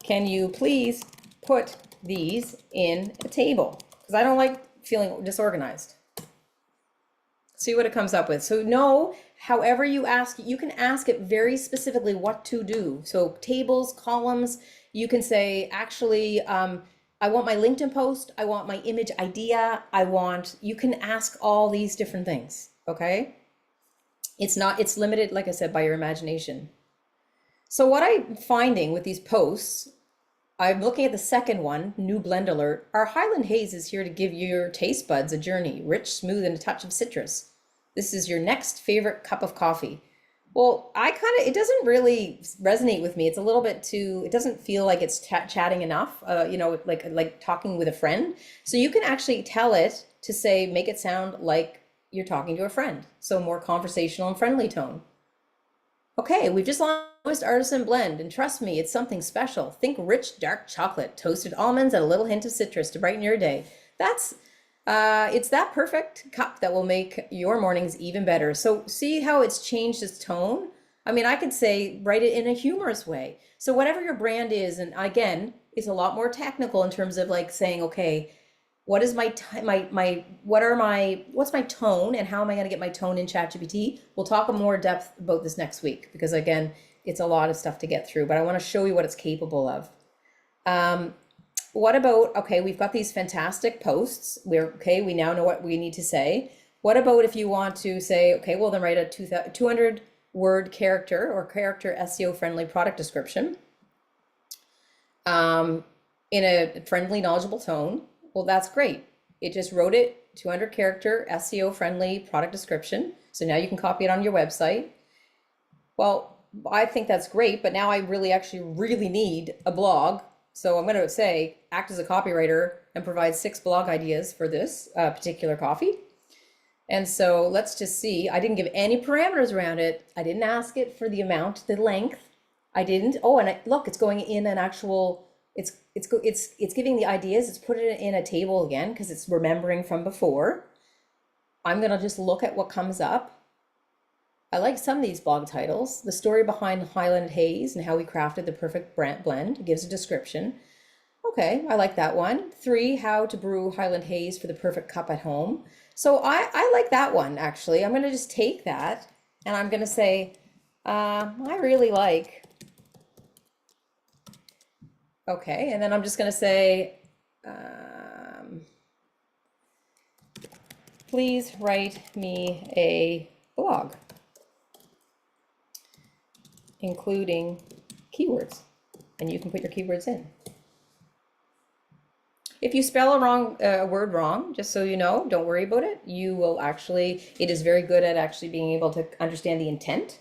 can you please put these in a table? Because I don't like feeling disorganized. See what it comes up with. So no, however you ask, you can ask it very specifically what to do. So tables, columns, you can say, actually, I want my LinkedIn post, I want my image idea, you can ask all these different things, okay? It's limited, like I said, by your imagination. So what I'm finding with these posts, I'm looking at the second one, new blend alert. Our Highland Haze is here to give your taste buds a journey, rich, smooth, and a touch of citrus. This is your next favorite cup of coffee. Well, it doesn't really resonate with me. It's a little bit too, it doesn't feel like it's chatting enough, like talking with a friend. So you can actually tell it to say, make it sound like you're talking to a friend. So more conversational and friendly tone. Okay, we've just launched Artisan Blend, and trust me, it's something special. Think rich, dark chocolate, toasted almonds, and a little hint of citrus to brighten your day. It's that perfect cup that will make your mornings even better. So see how it's changed its tone? I mean, I could say, write it in a humorous way. So whatever your brand is, and again, it's a lot more technical in terms of like saying, okay, what is what's my tone and how am I going to get my tone in ChatGPT? We'll talk in more depth about this next week, because again, it's a lot of stuff to get through, but I want to show you what it's capable of. What about, okay, we've got these fantastic posts. We now know what we need to say. What about if you want to say, okay, well then write a 200 word character or character SEO friendly product description in a friendly, knowledgeable tone. Well, that's great. It just wrote it 200 character SEO friendly product description. So now you can copy it on your website. Well, I think that's great, but now I really need a blog. So I'm going to say, act as a copywriter and provide 6 blog ideas for this particular coffee. And so let's just see, I didn't give any parameters around it. I didn't ask it for the amount, the length. I didn't. Oh, and look, it's going in an actual, it's giving the ideas. It's put it in a table again, because it's remembering from before. I'm going to just look at what comes up. I like some of these blog titles. The story behind Highland Haze and how we crafted the perfect blend. It gives a description. Okay, I like that one. 3, how to brew Highland Haze for the perfect cup at home. So I like that one, actually. I'm going to just take that and I'm going to say, I really like. Okay, and then I'm just going to say, please write me a blog, including keywords, and you can put your keywords in. If you spell a word wrong, just so you know, don't worry about it. You will it is very good at actually being able to understand the intent.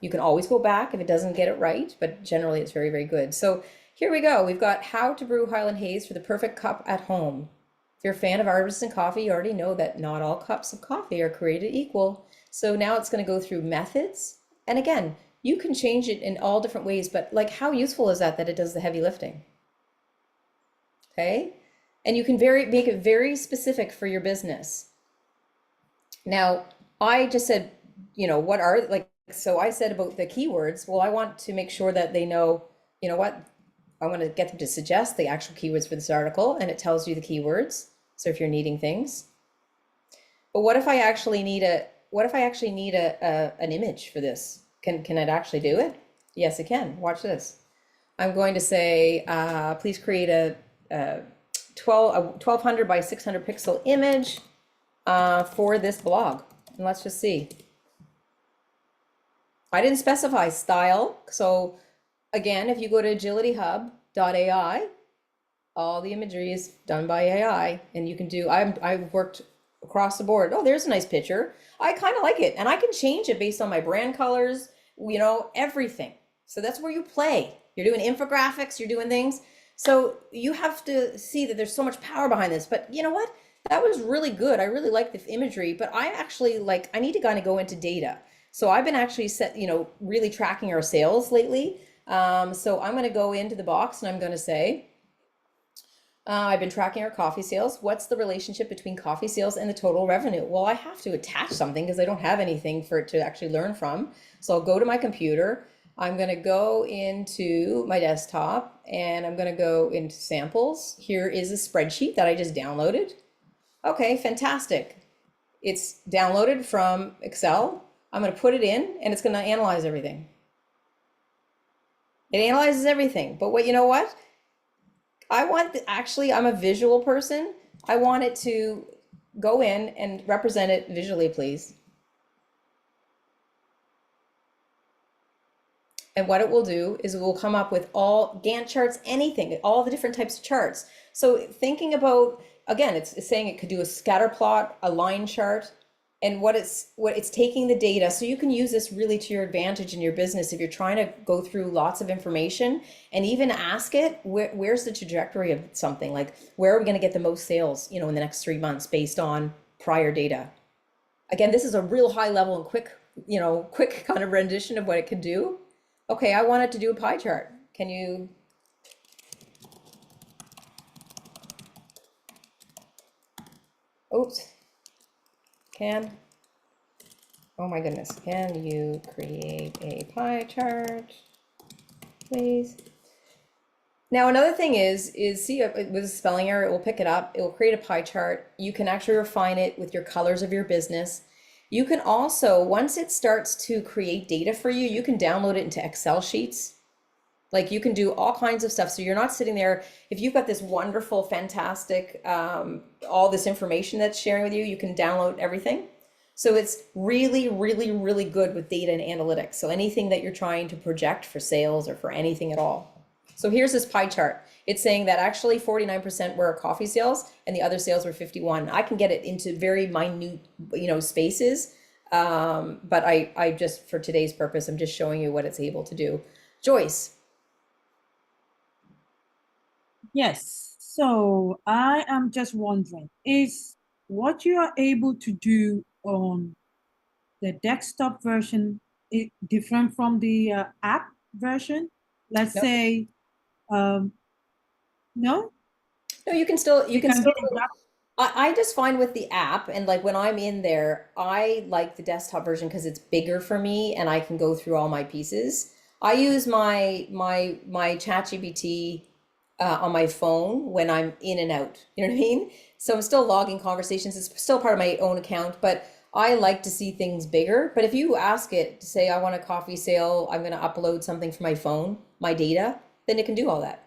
You can always go back if it doesn't get it right, but generally it's very, very good. So here we go. We've got how to brew Highland Haze for the perfect cup at home. If you're a fan of artisan coffee, you already know that not all cups of coffee are created equal. So now it's going to go through methods. And again, you can change it in all different ways, but like how useful is that it does the heavy lifting? Okay? And you can make it very specific for your business. Now, I just said, what are like, so I said about the keywords. Well, I want to make sure that they know, you know what? I want to get them to suggest the actual keywords for this article, and it tells you the keywords. So if you're needing things. But what if I actually need an image for this? Can it actually do it? Yes, it can. Watch this. I'm going to say, please create a 1200 by 600 pixel image for this blog. And let's just see. I didn't specify style. So again, if you go to agilityhub.ai, all the imagery is done by AI, and you can do, I've worked across the board. Oh, there's a nice picture. I kind of like it, and I can change it based on my brand colors, everything. So that's where you play. You're doing infographics, you're doing things. So you have to see that there's so much power behind this. But you know what? That was really good. I really like the imagery, but I actually I need to kind of go into data. So I've been actually really tracking our sales lately. So I'm going to go into the box and I'm going to say, I've been tracking our coffee sales. What's the relationship between coffee sales and the total revenue? Well, I have to attach something because I don't have anything for it to actually learn from. So I'll go to my computer. I'm going to go into my desktop and I'm going to go into samples. Here is a spreadsheet that I just downloaded. Okay, fantastic. It's downloaded from Excel. I'm going to put it in and it's going to analyze everything. It analyzes everything. But you know what? I'm a visual person. I want it to go in and represent it visually, please. And what it will do is it will come up with all Gantt charts, anything, all the different types of charts. So thinking about, again, it's saying it could do a scatter plot, a line chart, and what it's taking the data. So you can use this really to your advantage in your business if you're trying to go through lots of information and even ask it, where's the trajectory of something? Like, where are we going to get the most sales, in the next 3 months based on prior data? Again, this is a real high level and quick kind of rendition of what it can do. Okay, I want it to do a pie chart. Can you? Oops. Oh my goodness, can you create a pie chart, please? Now, another thing is see, with a spelling error, it will pick it up. It will create a pie chart. You can actually refine it with your colors of your business. You can also, once it starts to create data for you, you can download it into Excel sheets. Like you can do all kinds of stuff. So you're not sitting there, if you've got this wonderful, fantastic, all this information that's sharing with you, you can download everything. So it's really, really, really good with data and analytics. So anything that you're trying to project for sales or for anything at all. So here's this pie chart. It's saying that actually 49% were coffee sales and the other sales were 51. I can get it into very minute, spaces. But I just, for today's purpose, I'm just showing you what it's able to do. Joyce. Yes. So I am just wondering, is what you are able to do on the desktop version different from the app version? Let's Nope. say, no? No, you can still I just find with the app and when I'm in there, I like the desktop version because it's bigger for me and I can go through all my pieces. I use my ChatGPT on my phone when I'm in and out. You know what I mean? So I'm still logging conversations. It's still part of my own account, but I like to see things bigger. But if you ask it to say, I want a coffee sale, I'm going to upload something from my phone, my data, then it can do all that.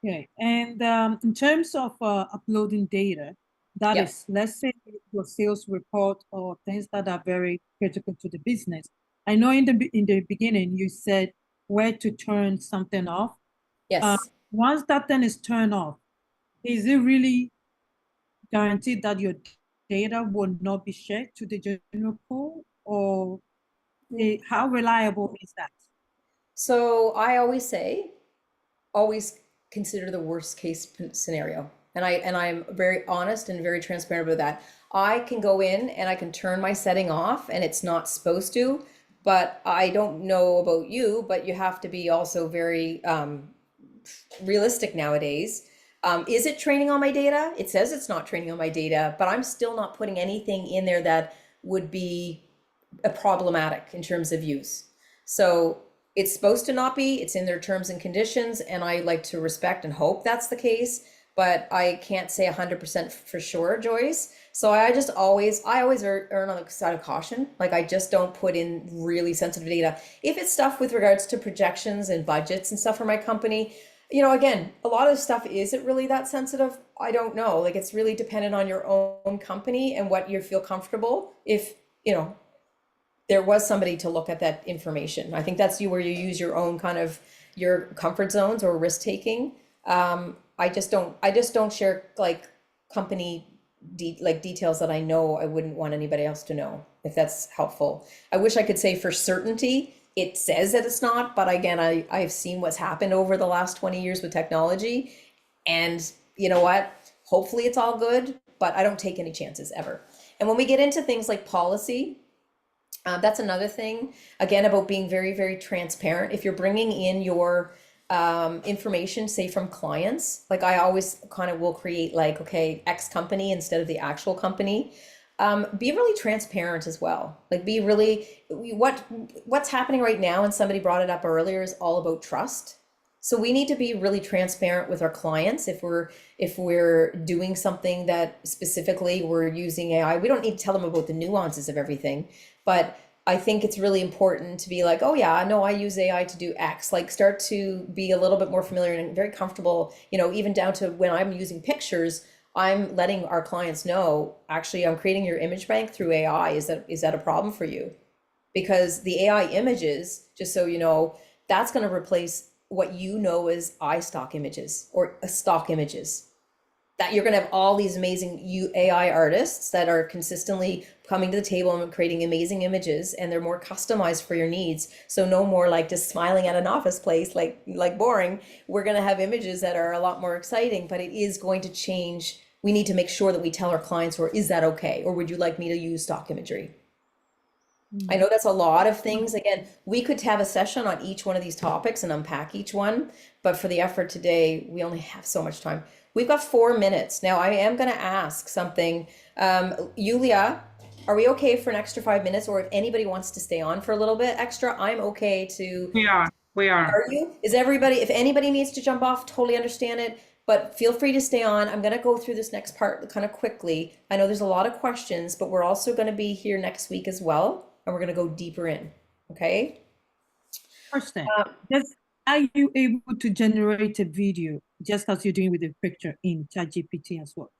Okay. And in terms of uploading data, that Yep. is, let's say your sales report or things that are very critical to the business. I know in the beginning you said where to turn something off. Yes. Once that thing is turned off, is it really guaranteed that your data will not be shared to the general pool, or how reliable is that? So I always say, always consider the worst case scenario. And I'm very honest and very transparent about that. I can go in and I can turn my setting off and it's not supposed to, but I don't know about you, but you have to be also very realistic nowadays. Is it training on my data? It says it's not training on my data, but I'm still not putting anything in there that would be problematic in terms of use. So it's supposed to not be, it's in their terms and conditions, and I like to respect and hope that's the case, but I can't say 100% for sure, Joyce. So I always err on the side of caution. Like I just don't put in really sensitive data. If it's stuff with regards to projections and budgets and stuff for my company, again, a lot of the stuff isn't really that sensitive. I don't know. Like it's really dependent on your own company and what you feel comfortable. If, there was somebody to look at that information. I think that's where you use your own kind of your comfort zones or risk taking. I just don't share like company details that I know I wouldn't want anybody else to know, if that's helpful. I wish I could say for certainty it says that it's not, but again, I've seen what's happened over the last 20 years with technology, and you know what? Hopefully it's all good, but I don't take any chances ever. And when we get into things like policy, that's another thing, again, about being very, very transparent. If you're bringing in your information, say from clients, like I always kind of will create like, okay, X company instead of the actual company. Be really transparent as well. Like be really, what's happening right now, and somebody brought it up earlier, is all about trust. So we need to be really transparent with our clients. If we're doing something that specifically we're using AI, we don't need to tell them about the nuances of everything, but I think it's really important to be like, oh yeah, no, I use AI to do X. Like start to be a little bit more familiar and very comfortable, even down to when I'm using pictures, I'm letting our clients know, actually, I'm creating your image bank through AI. Is that a problem for you? Because the AI images, just so you know, that's going to replace what you know as iStock images or stock images. That you're going to have all these amazing AI artists that are consistently coming to the table and creating amazing images, and they're more customized for your needs. So no more like just smiling at an office place, like boring. We're going to have images that are a lot more exciting, but it is going to change. We need to make sure that we tell our clients, or is that okay? Or would you like me to use stock imagery? I know that's a lot of things. Again, we could have a session on each one of these topics and unpack each one, but for the effort today, we only have so much time. We've got 4 minutes. Now I am going to ask something. Yulia, are we okay for an extra 5 minutes? Or if anybody wants to stay on for a little bit extra, I'm okay to. We are. Are you? Is everybody, if anybody needs to jump off, totally understand it, but feel free to stay on. I'm going to go through this next part kind of quickly. I know there's a lot of questions, but we're also going to be here next week as well, and we're going to go deeper in. Okay? First thing, are you able to generate a video just as you're doing with the picture in ChatGPT as well?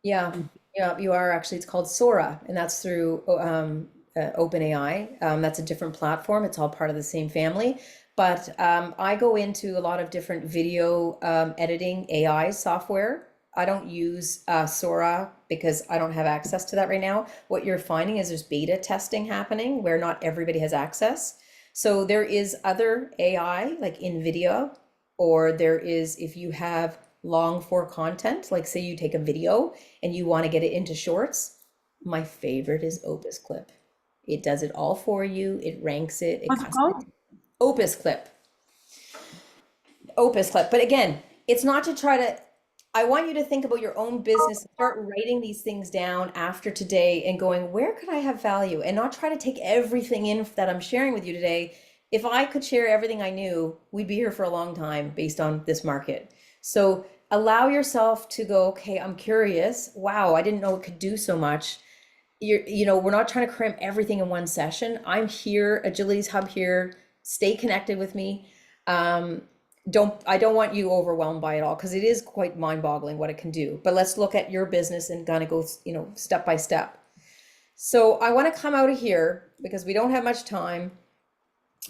Yeah, you are actually. It's called Sora, and that's through OpenAI. That's a different platform. It's all part of the same family. But I go into a lot of different video editing AI software. I don't use Sora because I don't have access to that right now. What you're finding is there's beta testing happening where not everybody has access. So there is other AI like NVIDIA, or there is, if you have long form content, like say you take a video and you want to get it into shorts, my favorite is Opus Clip. It does it all for you. It ranks it. What's it called? Opus Clip. Opus Clip. But again, it's not to try to, I want you to think about your own business, start writing these things down after today and going, where could I have value? And not try to take everything in that I'm sharing with you today. If I could share everything I knew, we'd be here for a long time based on this market. So allow yourself to go, okay, I'm curious. Wow, I didn't know it could do so much. We're not trying to cram everything in one session. I'm here, Agility's Hub here. Stay connected with me. I don't want you overwhelmed by it all, because it is quite mind-boggling what it can do. But let's look at your business and kind of go, step by step. So I want to come out of here because we don't have much time.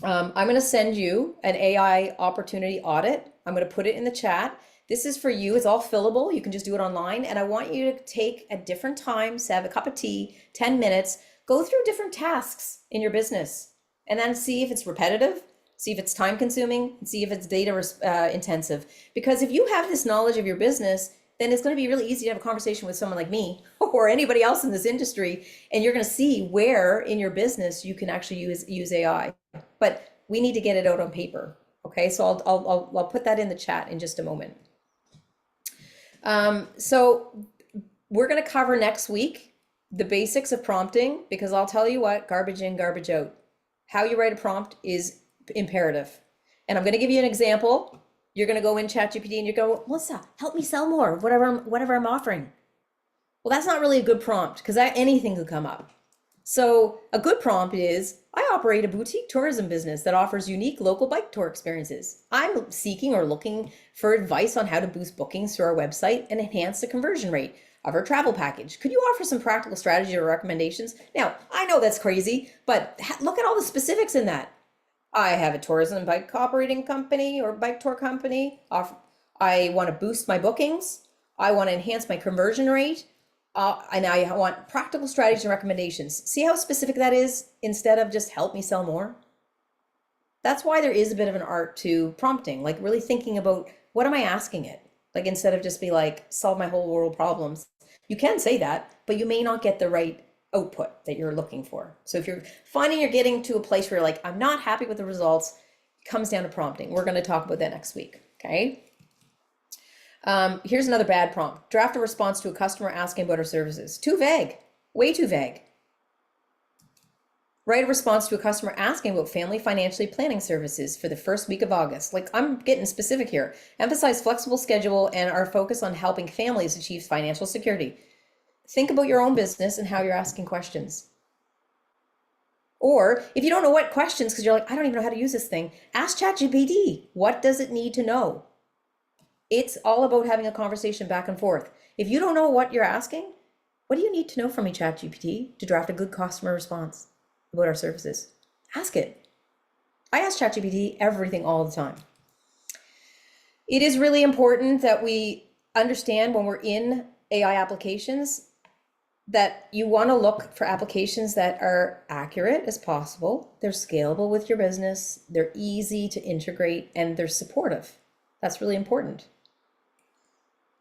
I'm going to send you an AI opportunity audit. I'm going to put it in the chat. This is for you. It's all fillable. You can just do it online. And I want you to take at different times, have a cup of tea, 10 minutes, go through different tasks in your business, and then see if it's repetitive, see if it's time consuming, and see if it's data intensive. Because if you have this knowledge of your business, then it's going to be really easy to have a conversation with someone like me or anybody else in this industry, and you're going to see where in your business you can actually use AI. But we need to get it out on paper. Okay, so I'll put that in the chat in just a moment. So we're going to cover next week the basics of prompting, because I'll tell you what, garbage in, garbage out. How you write a prompt is imperative. And I'm going to give you an example. You're going to go in ChatGPT and you go, Melissa, help me sell more of whatever I'm offering. Well, that's not really a good prompt, because anything could come up. So a good prompt is, I operate a boutique tourism business that offers unique local bike tour experiences. I'm seeking or looking for advice on how to boost bookings through our website and enhance the conversion rate of our travel package. Could you offer some practical strategy or recommendations? Now, I know that's crazy, but look at all the specifics in that. I have a tourism and bike operating company or bike tour company. I want to boost my bookings. I want to enhance my conversion rate. And I want practical strategies and recommendations. See how specific that is, instead of just help me sell more? That's why there is a bit of an art to prompting, like really thinking about, what am I asking it? Like, instead of just be like, solve my whole world problems. You can say that, but you may not get the right output that you're looking for. So if you're finding you're getting to a place where you're like, I'm not happy with the results, it comes down to prompting. We're going to talk about that next week. Okay. Here's another bad prompt. Draft a response to a customer asking about our services. Too vague, way too vague. Write a response to a customer asking about family financially planning services for the first week of August. Like, I'm getting specific here. Emphasize flexible schedule and our focus on helping families achieve financial security. Think about your own business and how you're asking questions. Or if you don't know what questions, because you're like, I don't even know how to use this thing, ask ChatGPT. What does it need to know? It's all about having a conversation back and forth. If you don't know what you're asking, what do you need to know from me, ChatGPT, to draft a good customer response about our services? Ask it. I ask ChatGPT everything all the time. It is really important that we understand when we're in AI applications that you want to look for applications that are accurate as possible. They're scalable with your business. They're easy to integrate, and they're supportive. That's really important.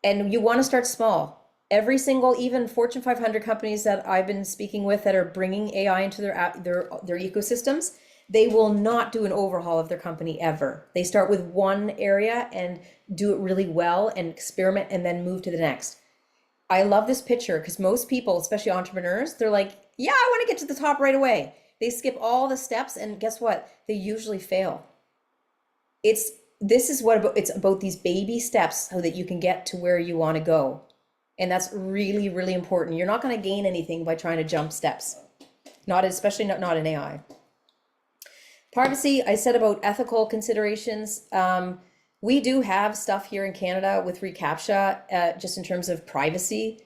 And you want to start small. Every single, even Fortune 500 companies that I've been speaking with that are bringing AI into their ecosystems, they will not do an overhaul of their company ever. They start with one area and do it really well and experiment and then move to the next. I love this picture because most people, especially entrepreneurs, they're like, yeah, I want to get to the top right away. They skip all the steps, and guess what? They usually fail. It's about these baby steps so that you can get to where you want to go. And that's really, really important. You're not going to gain anything by trying to jump steps. Especially not in AI. Privacy, I said about ethical considerations. We do have stuff here in Canada with reCAPTCHA, just in terms of privacy.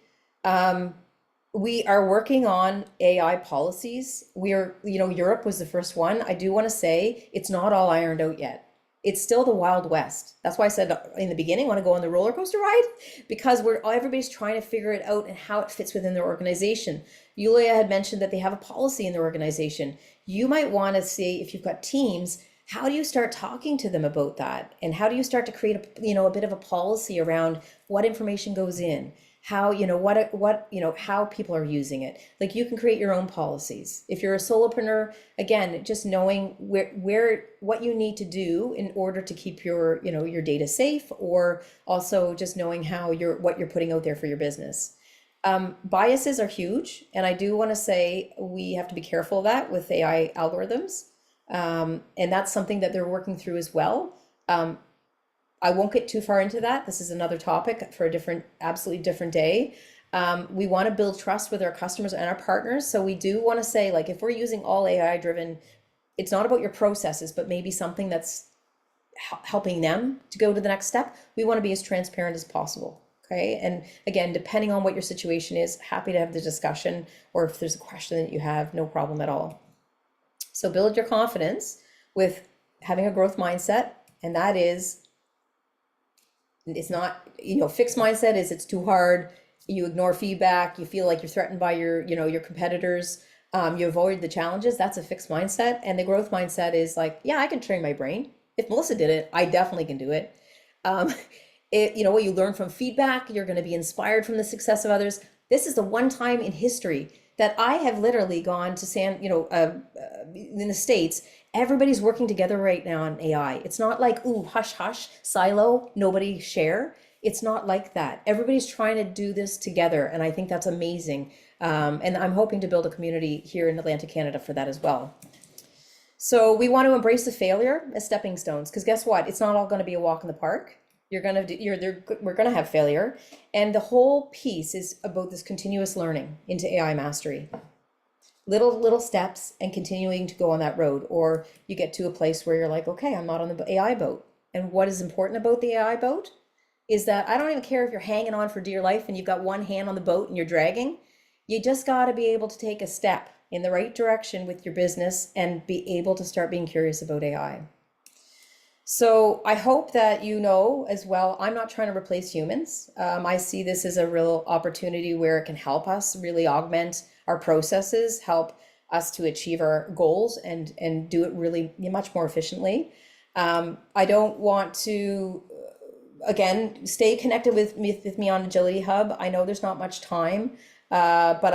We are working on AI policies. Europe was the first one. I do want to say it's not all ironed out yet. It's still the Wild West. That's why I said in the beginning, I want to go on the roller coaster ride, because everybody's trying to figure it out and how it fits within their organization. Yulia had mentioned that they have a policy in their organization. You might want to see, if you've got teams, how do you start talking to them about that? And how do you start to create a bit of a policy around what information goes in? How, how people are using it. Like, you can create your own policies. If you're a solopreneur, again, just knowing what you need to do in order to keep your data safe, or also just knowing what you're putting out there for your business. Biases are huge. And I do want to say we have to be careful of that with AI algorithms. And that's something that they're working through as well. I won't get too far into that. This is another topic for absolutely different day. We want to build trust with our customers and our partners. So we do want to say, like, if we're using all AI driven, it's not about your processes, but maybe something that's helping them to go to the next step. We want to be as transparent as possible. Okay. And again, depending on what your situation is, happy to have the discussion, or if there's a question that you have, no problem at all. So build your confidence with having a growth mindset. And that is, it's not, fixed mindset is it's too hard. You ignore feedback. You feel like you're threatened by your competitors. You avoid the challenges. That's a fixed mindset. And the growth mindset is like, yeah, I can train my brain. If Melissa did it, I definitely can do it. Um, what you learn from feedback, you're going to be inspired from the success of others. This is the one time in history that I have literally gone to in the States, everybody's working together right now on AI. It's not like, ooh, hush, hush, silo, nobody share. It's not like that. Everybody's trying to do this together. And I think that's amazing. And I'm hoping to build a community here in Atlantic Canada for that as well. So we want to embrace the failure as stepping stones, because guess what? It's not all going to be a walk in the park. We're going to have failure. And the whole piece is about this continuous learning into AI mastery. Little steps and continuing to go on that road. Or you get to a place where you're like, okay, I'm not on the AI boat. And what is important about the AI boat is that I don't even care if you're hanging on for dear life and you've got one hand on the boat and you're dragging. You just got to be able to take a step in the right direction with your business and be able to start being curious about AI. So I hope that you know as well, I'm not trying to replace humans. I see this as a real opportunity where it can help us really augment our processes, help us to achieve our goals and do it really much more efficiently. I don't want to, again, stay connected with me on Agility Hub. I know there's not much time, but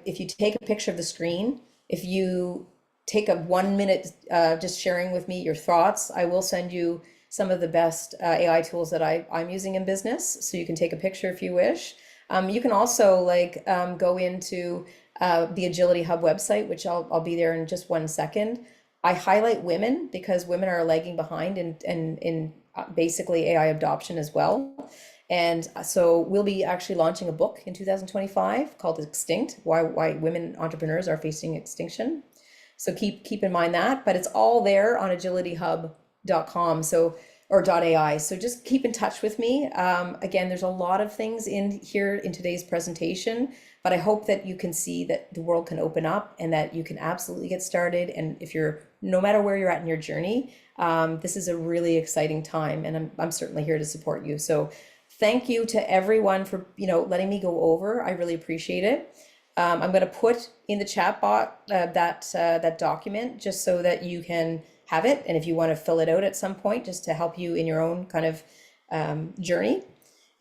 if you take a picture of the screen, if you take a 1 minute just sharing with me your thoughts, I will send you some of the best AI tools that I'm using in business, so you can take a picture if you wish. You can also go into the Agility Hub website, which I'll be there in just 1 second. I highlight women because women are lagging behind in basically AI adoption as well. And so we'll be actually launching a book in 2025 called Extinct, Why Women Entrepreneurs Are Facing Extinction. So keep in mind that, but it's all there on agilityhub.com or .ai. So just keep in touch with me. Again, there's a lot of things in here in today's presentation, but I hope that you can see that the world can open up and that you can absolutely get started. And if no matter where you're at in your journey, this is a really exciting time, and I'm certainly here to support you. So thank you to everyone for letting me go over. I really appreciate it. I'm going to put in the chat bot that document just so that you can have it. And if you want to fill it out at some point, just to help you in your own kind of journey.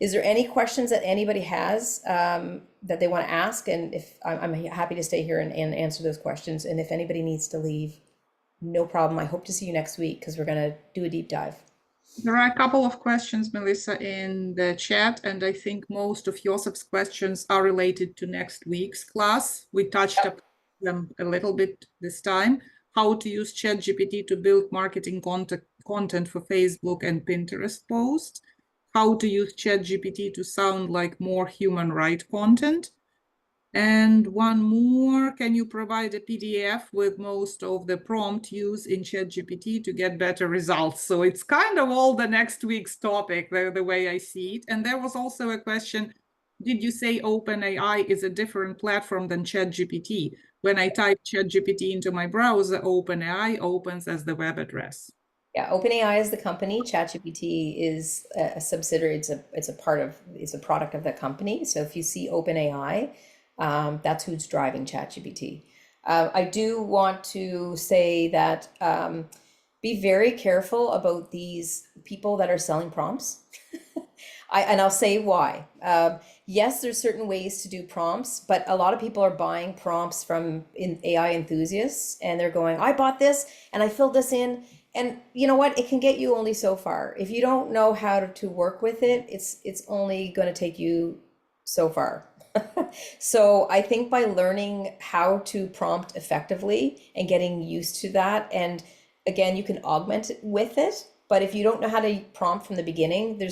Is there any questions that anybody has that they want to ask? And if I'm happy to stay here and answer those questions. And if anybody needs to leave, no problem. I hope to see you next week because we're going to do a deep dive. There are a couple of questions, Melissa, in the chat, and I think most of Josep's questions are related to next week's class. We touched upon them a little bit this time. How to use ChatGPT to build marketing content for Facebook and Pinterest posts. How to use ChatGPT to sound like more human right content. And one more, can you provide a PDF with most of the prompt used in ChatGPT to get better results? So it's kind of all the next week's topic, the way I see it. And there was also a question, did you say OpenAI is a different platform than ChatGPT? When I type ChatGPT into my browser, OpenAI opens as the web address. Yeah, OpenAI is the company. ChatGPT is a subsidiary. It's a product of the company. So if you see OpenAI, that's who's driving ChatGPT. I do want to say that be very careful about these people that are selling prompts. And I'll say why. Yes, there's certain ways to do prompts, but a lot of people are buying prompts from AI enthusiasts, and they're going, I bought this and I filled this in. And you know what? It can get you only so far. If you don't know how to work with it, it's only going to take you so far. So I think by learning how to prompt effectively and getting used to that, and again, you can augment it with it, but if you don't know how to prompt from the beginning,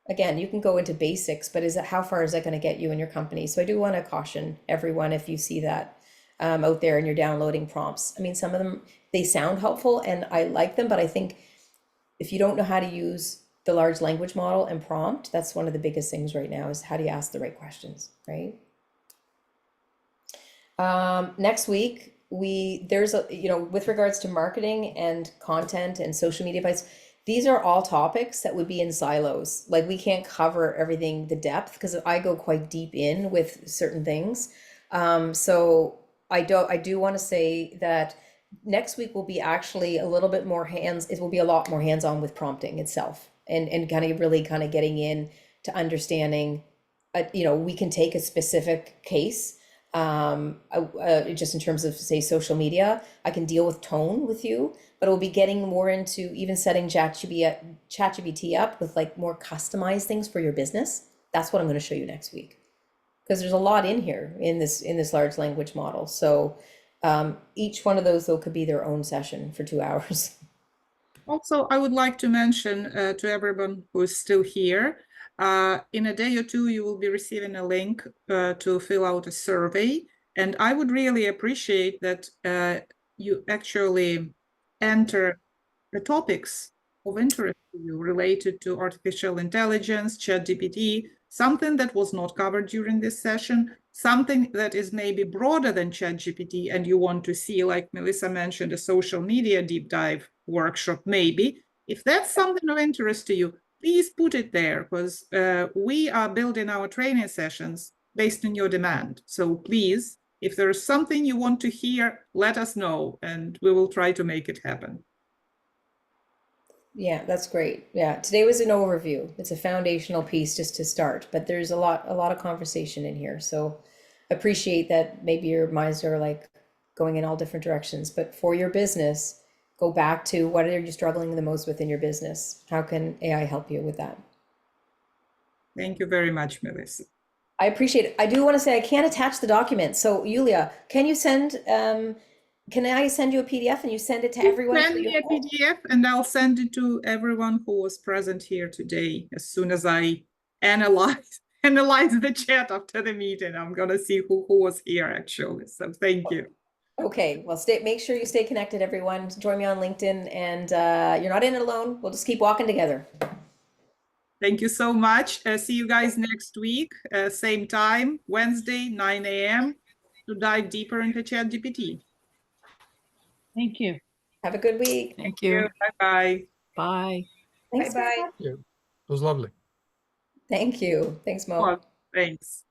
again, you can go into basics, but how far is that going to get you in your company? So I do want to caution everyone, if you see that out there and you're downloading prompts. I mean, some of them, they sound helpful and I like them, but I think if you don't know how to use the large language model and prompt, that's one of the biggest things right now, is how do you ask the right questions, right? Next week, with regards to marketing and content and social media bites, these are all topics that would be in silos. Like, we can't cover everything, the depth, because I go quite deep in with certain things. So I do want to say that next week will be actually a little bit more it will be a lot more hands-on with prompting itself and kind of really kind of getting in to understanding, we can take a specific case, just in terms of, say, social media. I can deal with tone with you, but it will be getting more into even setting ChatGPT up with like more customized things for your business. That's what I'm going to show you next week, because there's a lot in here in this large language model. So each one of those, though, could be their own session for 2 hours. Also, I would like to mention to everyone who is still here, in a day or two, you will be receiving a link to fill out a survey. And I would really appreciate that you actually enter the topics of interest to you related to artificial intelligence, ChatGPT, something that was not covered during this session, something that is maybe broader than ChatGPT and you want to see, like Melissa mentioned, a social media deep dive workshop, maybe. If that's something of interest to you, please put it there, because we are building our training sessions based on your demand. So please, if there is something you want to hear, let us know and we will try to make it happen. Yeah, that's great. Yeah, today was an overview. It's a foundational piece just to start, but there's a lot of conversation in here. So appreciate that maybe your minds are like going in all different directions, but for your business, go back to what are you struggling the most with in your business? How can AI help you with that? Thank you very much, Melissa. I appreciate it. I do want to say I can't attach the document. So Yulia, can you send can I send you a PDF and you send it to everyone? Send me a PDF and I'll send it to everyone who was present here today. As soon as I analyze the chat after the meeting, I'm gonna see who was here actually. So thank you. Okay, well, make sure you stay connected, everyone. Join me on LinkedIn, and you're not in it alone. We'll just keep walking together. Thank you so much. See you guys next week, same time, Wednesday, 9 a.m. to dive deeper into ChatGPT. Thank you. Have a good week. Thank you. Bye-bye. Bye. Thanks, Bye-bye. Matt. Yeah, it was lovely. Thank you. Thanks, Mo. Well, thanks.